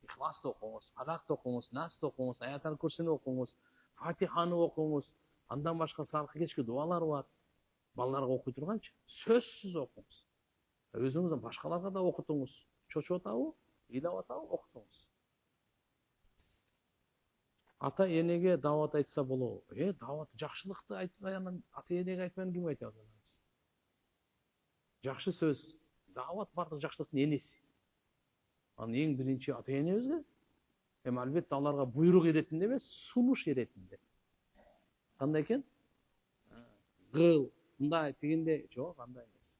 Ихласты окуңуз, Фалакты окуңуз, Насты окуңуз, Аятал Курсини окуңуз, Фатиханы окуңуз. Андан башка саркы кечки дуалар бар. Балдарга окуй турганчы, сөзсүз окуңуз. Өзүңүз башкаларга да окутуңуз. Чочуп атабы, ыйлап атабы, окутуңуз. Ата энеге дават айтса болобу? Дават жакшылыкты айтпаянан ата энеге айтпайан кимге айтабыз? Жакшы сөз, дават бардык жакшылыктын энеси. Анын эң биринчи ата энебизге, албетте аларга буйрук иретинде эмес, сунуш иретинде. Кандай экен? Кыл, мындай, тигиндей, жок, андай эмес.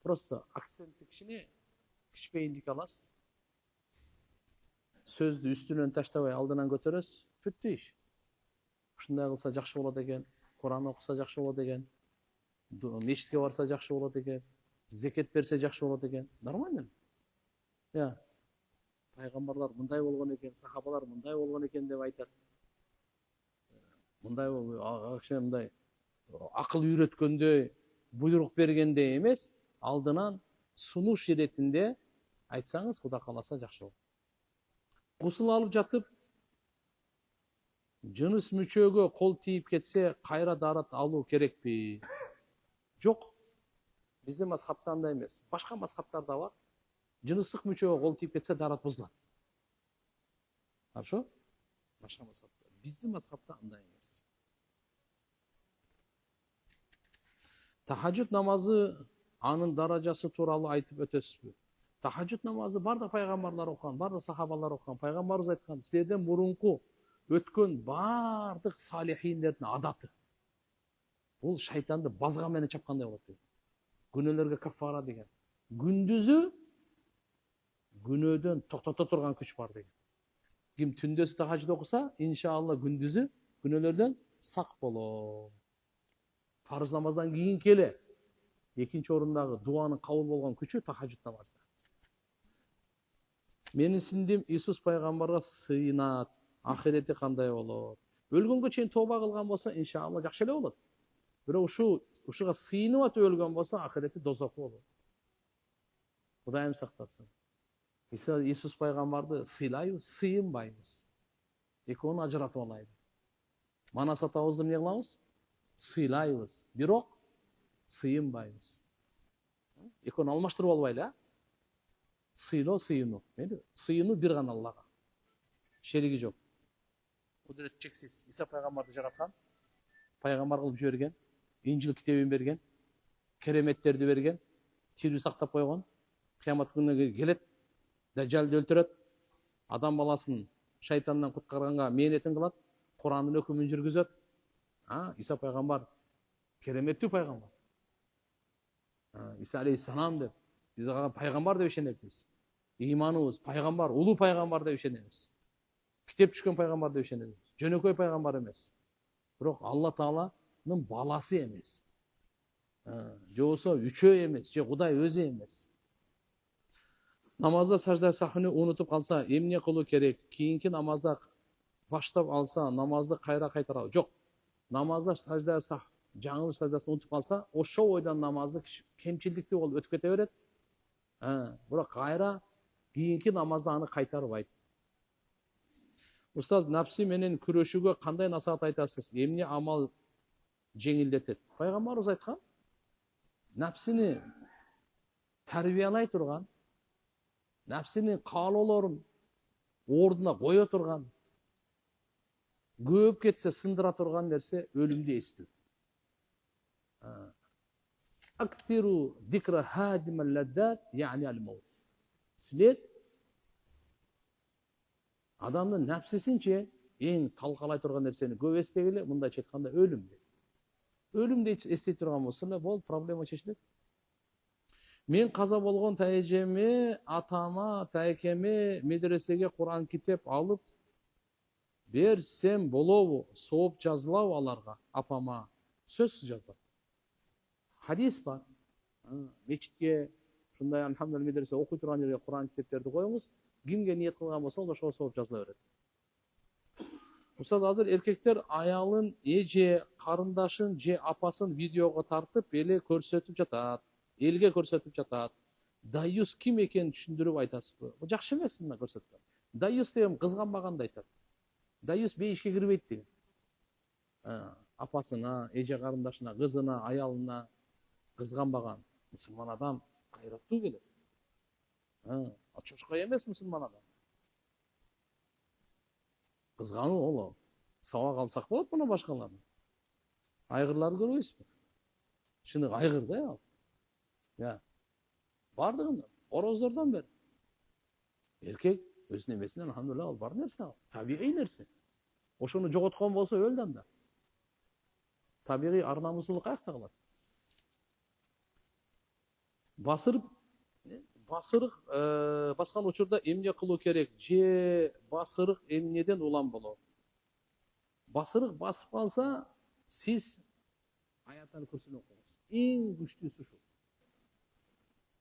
Просто акцентти кичине кичпейиндик аласыз. Сөздү үстүнөн таштабай алдынан көтөрөсүз, бүттү иш. Ушундай кылса жакшы болот экен, Куран окуса жакшы болот экен, мечитке барса жакшы болот экен, зекет берсе жакшы болот экен. Нормально. Пайгамбарлар мындай болгон экен, сахабалар мындай болгон экен деп айтат. Мындай мындай акыл үйрөткөндөй, буйрук бергендей эмес, алдынан сунуш иретинде айтсаңыз, Кудай кааласа жакшы болот. Гусул алып жатып, жыныс мүчөгө кол тийип кетсе, кайра дарат алуу керекпи? Жок. Биздин мазхабта андай эмес. Башка мазхабтарда бар. Жыныстык мүчөгө кол тийип кетсе, дарат бузулат. Хорошо? Башка мазхабта. Биздин мазхабта андай эмес. Тахажжуд намазы анын даражасы тууралуу айтып өтөсүзбү? Тахажжуд намазы бардык пайгамбарлар окуган, бардык сахабалар окуган. Пайгамбарыбыз айткан, силерден мурунку өткөн бардык салихиндердин адаты. Бул шайтанды базга менен чапкандай болот деген. Күнөөлөргө кафара деген. Күндүзү күнөөдөн токтото турган күч бар деген. Ким түндөсү тахажжуд окуса, иншалла күндүзү күнөөлөрдөн сак болот. Фарыз намаздан кийинки эле экинчи орундагы дуанын кабыл болгон күчү тахажжуд намазда. Менин сиңдим Иисус пайгамбарга сыйынат. Ахирети кандай болот? Өлгөнгө чейин тооба кылган болсо, иншалла жакшы эле болот. Бирок ушуга сыйынып атып өлгөн болсо, ахирети дозоку болот. Кудайым сактасын. Иисус пайгамбарды сыйлайбыз, сыйынбайбыз. Экөөнү ажыратып алайлы. Манас атабызды эмне кылабыз? Сыйлайбыз, бирок сыйынбайбыз. Экөөнү алмаштырып албайлы, Сыйлоо, сыйынуу. Сыйынуу бир гана Аллага. Шериги жок. Кудурет чексиз. Иса пайгамбарды жараткан, пайгамбар кылып жиберген, Инжил китебин берген, кереметтерди берген, тирүү сактап койгон. Кыямат күнүнө келет, дажжалды өлтүрөт, адам баласын шайтандан куткарганга мээнетин кылат, Курандын өкүмүн жүргүзөт. Иса пайгамбар кереметтүү пайгамбар. Иса алейхиссалам деп биз ага пайгамбар деп ишенебиз. Ыйманыбыз пайгамбар, улуу пайгамбар деп ишенебиз. Китеп түшкөн пайгамбар деп ишенебиз. Жөнөкөй пайгамбар эмес. Бирок Алла Тааланын баласы эмес. Же болсо үчөө эмес, же Кудай өзү эмес. Намазда сажда сахвыны унутуп калса, эмне кылуу керек? Кийинки намазда баштап алса, намазды кайра кайтарабы? Жок. Намазда сажда сах, жаңылыш саждасын унутуп калса, ошо ойдон намазды кемчилдиктүү болуп өтүп кете берет. Бирок кайра кийинки намазда аны кайтарбайт. Устаз, напси менен күрөшүүгө кандай насаат айтасыз? Эмне амал жеңилдетет? Пайгамбарыбыз айткан, напсини тарбиялай турган, напсинин каалоолорун ордуна кое турган, көп кетсе сындыра турган нерсе өлүмдү эстүү. Актиру дикра хадимал ладдат, яни ал-маут. Силер адамдын напсисинче эң талкалай турган нерсени көп эстегиле, мындайча айтканда өлүмдү. Өлүмдү эстей турган болсо эле болду, проблема чечилет. Мен каза болгон таэжеме, атама, таекеме медресеге Куран китеп алып Берсем болобу, сооп жазылабы аларга, апама? Сөзсүз жазылат. Хадис бар. Мечитке ушундай альхамдулилlah медресе окуй турган жерге Куран китептерди коюңуз. Кимге ниет кылган болсо, ошого сооп жазыла берет. Устаз, азыр эркектер аялын, эже, карындашын же апасын видеого тартып эле көрсөтүп жатат. Элге көрсөтүп жатат. Даюс ким экенин түшүндүрүп айтасызбы? Бул жакшы эмес мына көрсөткөн. Даюс деген кызганбаганды айтат. Даюс бейишке кирбейт деген. Апасына, эже карындашына, кызына, аялына кызганбаган мусулман адам кайраттуу келет. Чочко эмес мусулман адам. Кызгануу ол. Сабак алсак болот мына башкалардан. Айгырларды көрбөйсүзбү? Чыныгы айгыр да ал. Бардыгында ороздордон бери. Эркек өзүнүн эмесинен алхамдулилlah ал бар нерсе ал. Табигый нерсе. Ошону жоготкон болсо өлдү анда. Табигый ар-намусулук каякта калат? Басырык баскан учурда эмне кылуу керек? Же басырык эмнеден улам болот? Басырык басып калса, сиз аяттарды көрсөтүп окуңуз. Эң күчтүүсү ушул.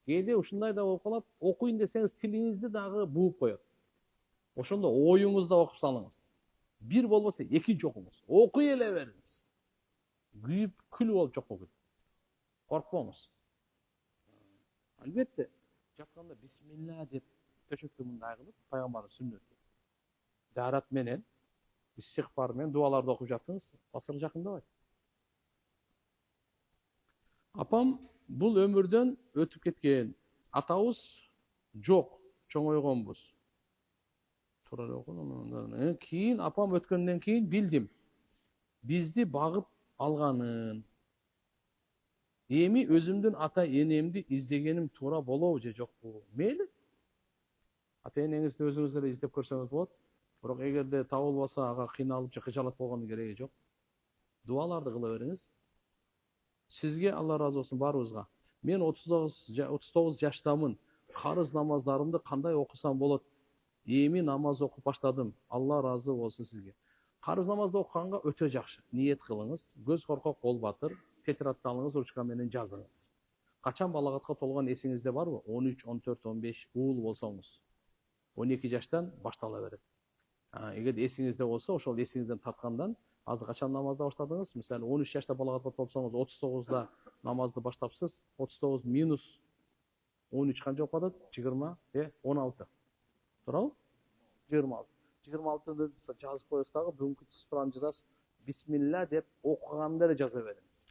Кээде ушундай да болуп калат, окуйн десеңиз тилиңизди дагы бууп коет. Ошондо оюңузду окуп салыңыз. Бир болбосо экинчи окуңуз. Окуй эле бериңиз. Күйүп, күл болуп жок болуп. Коркпоңуз. Албетте, жатканда бисмилла деп төшөккө мындай кылып, пайгамбардын сүннөтү. Дарат менен, истигфар менен дуаларды окуп жаттыңыз, басырык жакындабайт. Апам бул өмүрдөн өтүп кеткен. Атабыз жок, чоңойгонбуз. Кийин апам өткөндөн кийин билдим. Бизди багып алганын. Эми өзүмдүн ата энемди издегеним туура болобу же жокпу? Мейли. Ата энеңизди өзүңүз эле издеп көрсөңүз болот. Бирок эгерде табылбаса, ага кыйналып же кыжалат болгондун кереги жок. Дуаларды кыла бериңиз. Sizge Allah razı olsun barыбызга. Men 39 жаштамын. Карыз намаздарымды кандай окусам болот? Эми намаз окуп баштадым. Allah razı olsun sizге. Карыз намазды окуганга өтө жакшы. Ниет кылыңыз, көз коркок кол батыр, тетрадты алыңыз, ручка менен жазыңыз. Качан балагатка толгон эсиңизде барбы? 13, 14, 15 уул болсоңуз. 12 жаштан баштала берет. Эгер эсиңизде болсо, ошол эсиңизден тарткандан азыр качан намазды баштадыңыз? Мисалы 13 жашта балагатка толсоңуз, 39да намазды баштапсыз. 39 минус 13 канча болуп калат? 20, 16. Туурабы? 26. 26-ны жазып коесуз дагы, бүгүнкү цифраны жазасыз. Бисмилла деп окуганда эле жаза бериңиз.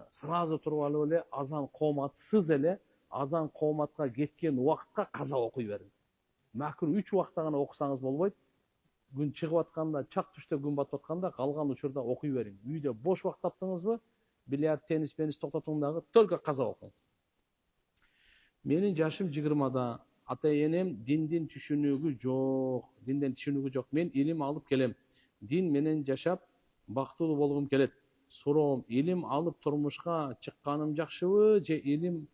Сразу туруп алып эле азан кооматсыз эле азан кооматка кеткен убакытка каза окуй бериң. Макру 3 убакытта гана окусаңыз болбойт. Күн чыгып атканда, чак түштө күн батып атканда калган учурда окуй бериң. Үйдө бош убакыт таптыңызбы? Бильярд, теннис токтотуң дагы только каза окуң. Менин жашым 20да. Ата энем диндин түшүнүгү жок. Мен илим алып келем. Дин менен жашап бактылуу болгум келет. Суроом, илим алып турмушка чыкканым жакшыбы же илим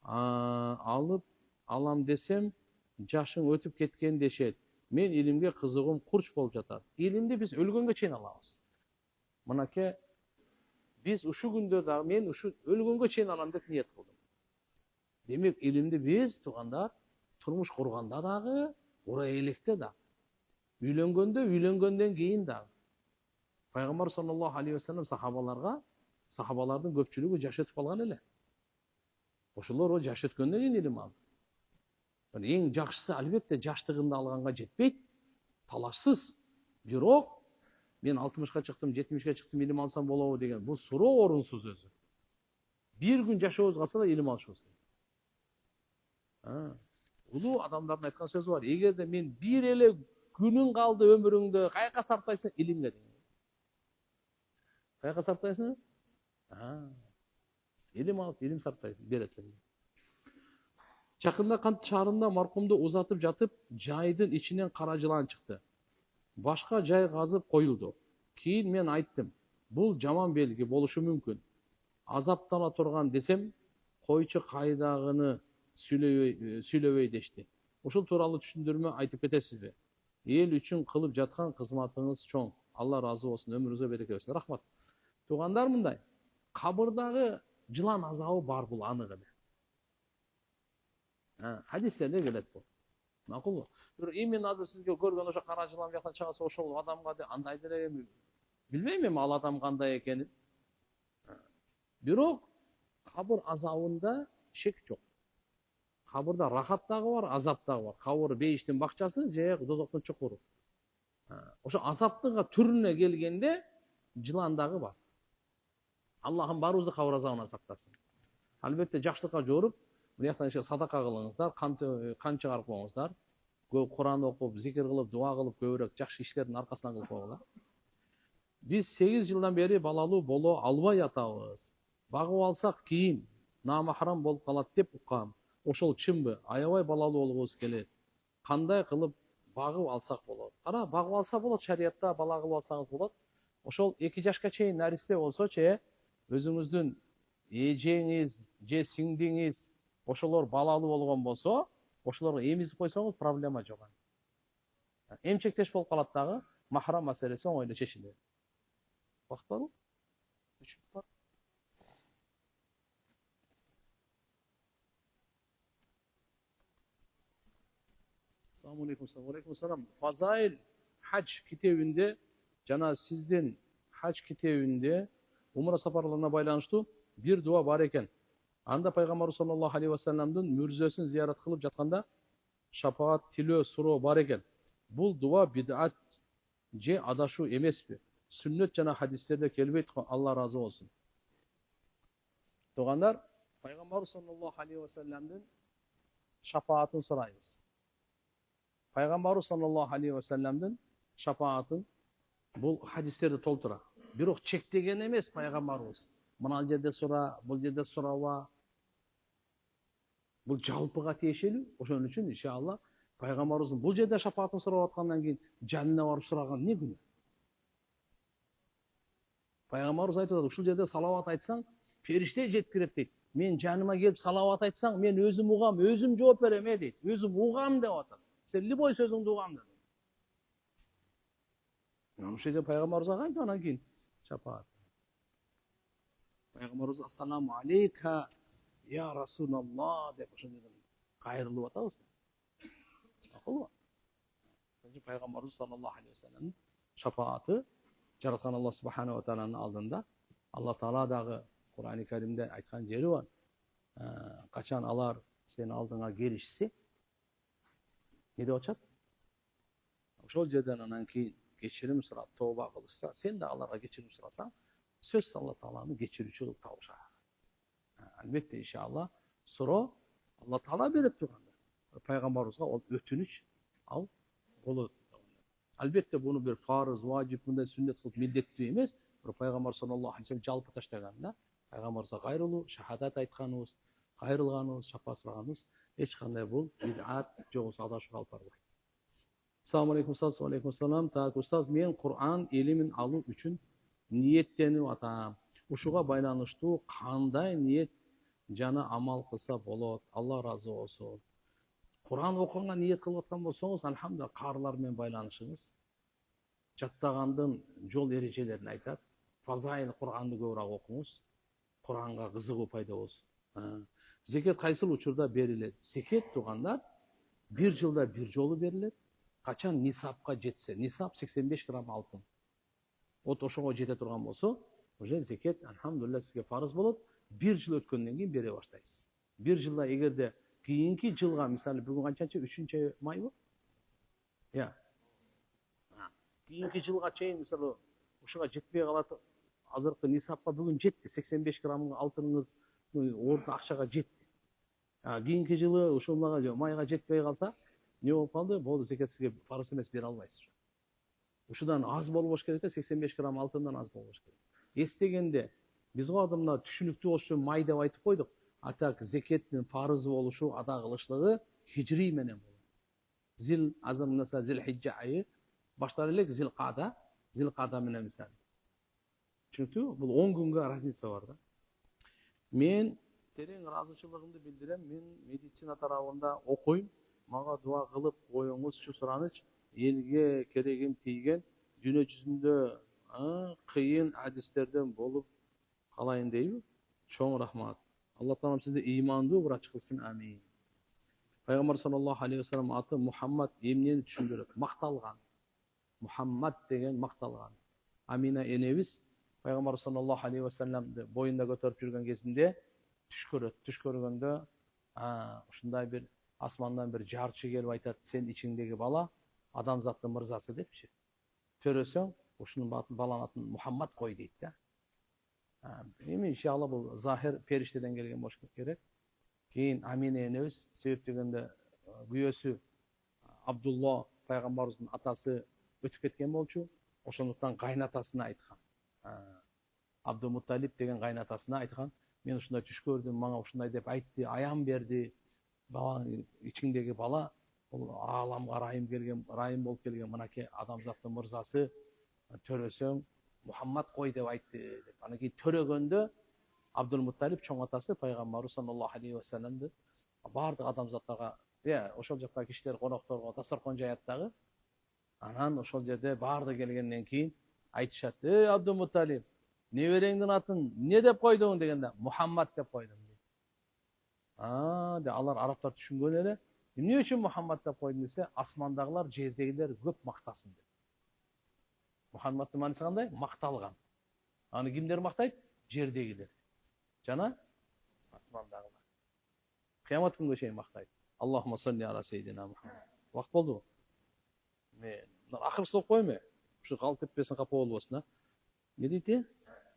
алып алам десем жашың өтүп кеткен дешет. Мен илимге кызыгым курч болуп жатат. Илимди биз өлгөнгө чейин алабыз. Мынакей биз ушу күндө дагы мен ушу өлгөнгө чейин алам деп ниет кылдым. Демек илимди биз туугандар турмуш курганда дагы, ура электе да. Үйлөнгөндөн кийин дагы. Пайгамбар саллаллаху алейхи вассалам сахабалардын көпчүлүгү жаш өтүп калган эле. Ошолор жаш өткөндөн кийин илим алды. Эң жакшысы албетте жаштыгында алганга жетпейт, талашсыз. Бирок мен 60ка чыктым, 70ке чыктым, илим алсам болобу деген бул суроо орунсуз өзү. Бир күн жашообуз калса да илим алышыбыз керек. Улуу адамдардын айткан сөзү бар. Эгерде мен бир эле күнүң калды өмүрүңдө, каяка сарптайсың? Илимге деген. Каяка сарптайсың? Илим алып, илим сарптайт, берет. Чакында Кант шаарында маркумду узатып жатып, жайдын ичинен кара жылан чыкты. Башка жай казып коюлду. Кийин мен айттым, бул жаман белги болушу мүмкүн. Азаптана турган десем, койчу кайдагыны сүйлөбөй дешти. Ушул тууралуу түшүндүрмө айтып кетесизби? эл үчүн кылып жаткан кызматыңыз чоң. Алла ыраазы болсун, өмүрүңүзгө береке берсин. Рахмат. Туугандар, мындай кабырдагы жылан азабы бар, бул анык эле. Хадистерде келет бул. Макулбу? Бирок именно азыр сизге көргөн ошо кара жылан жактан чыгаса ошол адамга андай деле билбейм эми ал адам кандай экенин. Бирок кабыр азабында шек жок. Кабырда рахат дагы бар, азап дагы бар. Кабыр бейиштин бакчасы же дозоктун чукуру. Ошо азаптыга түрүнө келгенде жылан дагы бар. Аллахым баарыбызды кабыр азабынан сактасын. Албетте жакшылыкка жоруп, мынаяктан садака кылыңыздар, кан чыгарып коюңуздар. Куран окуп, зикир кылып, дуа кылып, көбүрөөк жакшы иштердин аркасынан кылып койгула. Биз 8 жылдан бери балалуу боло албай атабыз. Багып алсак кийин намахрам болуп калат деп уккам. Ошол чынбы? Аябай балалуу болгубуз келет. Кандай кылып багып алсак болот? Кара, багып алса болот, шариятта бала кылып алсаңыз болот. Ошол 2 жашка чейин наристе болсочу, өзүңүздүн эжеңиз же сиңдиңиз ошолор балалуу болгон болсо, ошолорго эмизип койсоңуз проблема жок. Эмчектеш болуп калат дагы, махрам маселеси оңой эле чечилет. Вакыт барбы? Assalamu alaikum. Alaikum salam. Fazail hac kitebinde, жана сиздин hac kitebinde умра сапарларына байланыштуу бир дуа бар экен. Анда пайгамбар саллаллаху алейхи ва салламдын мүрзөсүн зиярат кылып жатканда шапаат тилөө суроо бар экен. Бул дуа бидат же адашуу эмеспи? Сүннөт жана хадистерде келбейт го. Алла ыраазы болсун. Туугандар, пайгамбар саллаллаху алейхи ва салламдын шапаатын сурайбыз. Пайгамбар саллаллаху алейхи ва салламдын шапаатын бул хадистерде толтура. Бирок чектеген эмес пайгамбарыбыз. Мына жерде сура, бул жерде сураба. Бул жалпыга тиешелүү. Ошон үчүн иншалла пайгамбарыбыздын бул жерде шапаатын сурап аткандан кийин жанына барып сураган не күнөө? Пайгамбарыбыз айтып атат, ушул жерде салават айтсаң, периште жеткирет дейт. Мен жаныма келип салават айтсаң, мен өзүм угам, өзүм жооп берем дейт. Өзүм угам деп атат. Сен любой сөзүңдү угам деп. Ушул жерде пайгамбарыбызга кайтып анан кийин шапаат. Пайгамбарыбыз ассаламу алейка я Расулаллах деп ошол жерден кайрылып атабыз. Макулбу? Пайгамбарыбыз саллаллаху алейхи ва салламдын шапааты жараткан Алла субхана ва тааlanын алдында Алла таала дагы Кур'ани Каримде айткан жери бар. Качан алар сен алдыңа келишсе, не деп атат? Ошол жерден анан кийин кечирим сурап, тооба кылышса, сен да аларга кечирим сурасаң, сөзсүз Алла тааланы кечирүүчү кылып табышат. Албетте иншалла суроо Алла таала берет турганда. Пайгамбарыбызга ол өтүнүч ал болот. Албетте буну бир фарыз, важип, мындай сүннет кылып милдеттүү эмес. Пайгамбар саллаллаху алейхи ва саллям жалпы таштаганда пайгамбарыбызга кайрылуу, шахадат айтканыбыз, кайрылганыбыз, шапаат сураганыбыз эч кандай бул бидат же болбосо адашууга алып барбайт. Assalamu alaikum ustaz, wa alaikum salam. Так, устаз, мен Кур'ан илимин алуу үчүн ниеттенип атам. Ушуга байланыштуу кандай ниет жана амал кылса болот? Алла ыраазы болсун. Кур'ан окуганга ниет кылып аткан болсоңуз, алхамдулилlah, каарылар менен байланышыңыз. Жаттагандын жол эрежелерин айтат. Фазаил Кур'анды көбүрөөк окуңуз. Кур'анга кызыгуу пайда болсун. Зекет кайсыл учурда берилет? Зекет туугандар бир жылда бир жолу берилет. Качан нисапка жетсе, нисап 85 грамм алтын. Вот ошого жете турган болсо, уже зекет алхамдулилlah сизге фарыз болот. Бир жыл өткөндөн кийин бере баштайсыз. Бир жылда эгерде кийинки жылга, мисалы бүгүн канчанчы 3-майбы? Кийинки жылга чейин мисалы ушуга жетпей калат. Азыркы нисапка бүгүн жетти. 85 грамм алтыныңыз орду акчага жетти. Кийинки жылы ушулга майга жетпей калса, не болуп калды? Болду, зекет сизге фарыз эмес, бере албайсыз. Ушудан аз болбош керек да, 85 грамм алтындан аз болбош керек. Эстегенде биз азыр мына түшүнүктүү болуш үчүн май деп айтып койдук. Атак зекеттин фарыз болушу, ада кылышлыгы хижри менен болот. Зил азыр мына зил хижжа айы баштар элек зил када менен мисалы. Түшүнүктүү? Бул 10 күнгө разница бар да. Мен терең ыраазычылыгымды билдирем. Мен медицина тарабында окуйм. Мага дуа кылып коюңуз, шу сураныч. elge kerегим тийген dünya жүзүндө кыйын hadislerden bolup kalayın deyби? Çoğun rahmat. Allah Teala sizde imandı bırak kılsın. Amin. Peygamber sallallahu aleyhi ve sellem atı Muhammed emniyeni düşündürüp maktalgan. Muhammed degen maktalgan. Amina enemiz Peygamber sallallahu aleyhi ve sellem de boyunda götürüp жүрген кезинде түш көрөт. Түш көргөндө ушундай bir asmandan bir жарчы келип айтат, сен ичиңдеги бала адамзаттын мырзасы депчи. Төрөсөң, ушунун баланын атын Muhammed кой дейт да. Эми иншалла бул захир периштеден келген болуш керек. Кийин Амина энебиз себеп дегенде күйөөсү Абдулла пайгамбарыбыздын атасы өтүп кеткен болчу. Ошондуктан кайнатасына айткан. Абдулмутталип деген кайнатасына айткан. Мен ушундай түш көрдүм, мага ушундай деп айтты, аян берди. Баланын ичиңдеги бала бул ааламга райым болуп келген мынакей адамзаттын мырзасы, төрөсөң Muhammed кой деп айтты деп. Анан кийин төрөгөндө Абдулмутталип чоң атасы пайгамбарыбыз саллаллаху алейхи ва салламды бардык адамзаттарга, ошол жакта кишилер конокторго дастаркан жаят дагы. Анан ошол жерде барды келгенден кийин айтышат: Абдулмутталип, небереңдин атын не деп койдуң дегенде, Muhammed деп койдум дейт. Алар арабтар түшүнгөн эле. Эмне үчүн Muhammed деп койдум десе, асмандагылар, жердегилер көп мактасын деп. Muhammed'in manisi кандай? Макталган. Аны кимдер мактайт? Жердегилер. Жана асмандагылар. Кыямат күнгө чейин мактайт. Аллахумма салли ала сейдина Мухаммад. Вакыт болду. Мен акыркы стоп коймо. Ушу калып кетпесин, капа болбосун, Не дейт?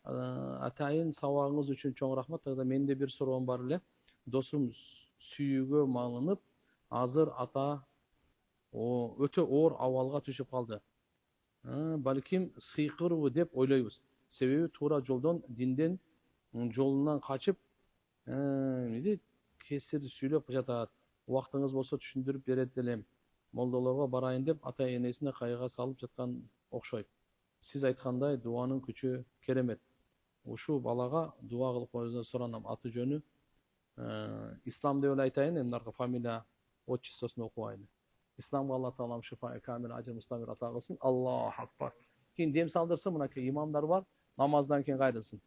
Атайын сабагыңыз үчүн чоң рахмат. Тагда менде бир суроом бар эле. Досум сүйүүгө малынып, азыр ата өтө оор абалга түшүп калды. Балким сыйкырбы деп ойлойбуз. Себеби туура жолдон, динден жолунан качып, кесирди сүйлөп жатат. Убактыңыз болсо түшүндүрүп берет элем. Молдолорго барайын деп ата энесине кайгыга салып жаткан окшойт. Сиз айткандай дуанын күчү керемет. Ушу балага дуа кылып коюңузду суранам. Аты жөнү Ислам деп эле айтайын, эмне фамилия отчествосун окубайын. İslam'a Allah Teala şifa kamil acil mustamir ata kılsın. Allahu Akbar. Kim diyem saldırsa mınaki imamlar var. Namazdan kim gayrılsın.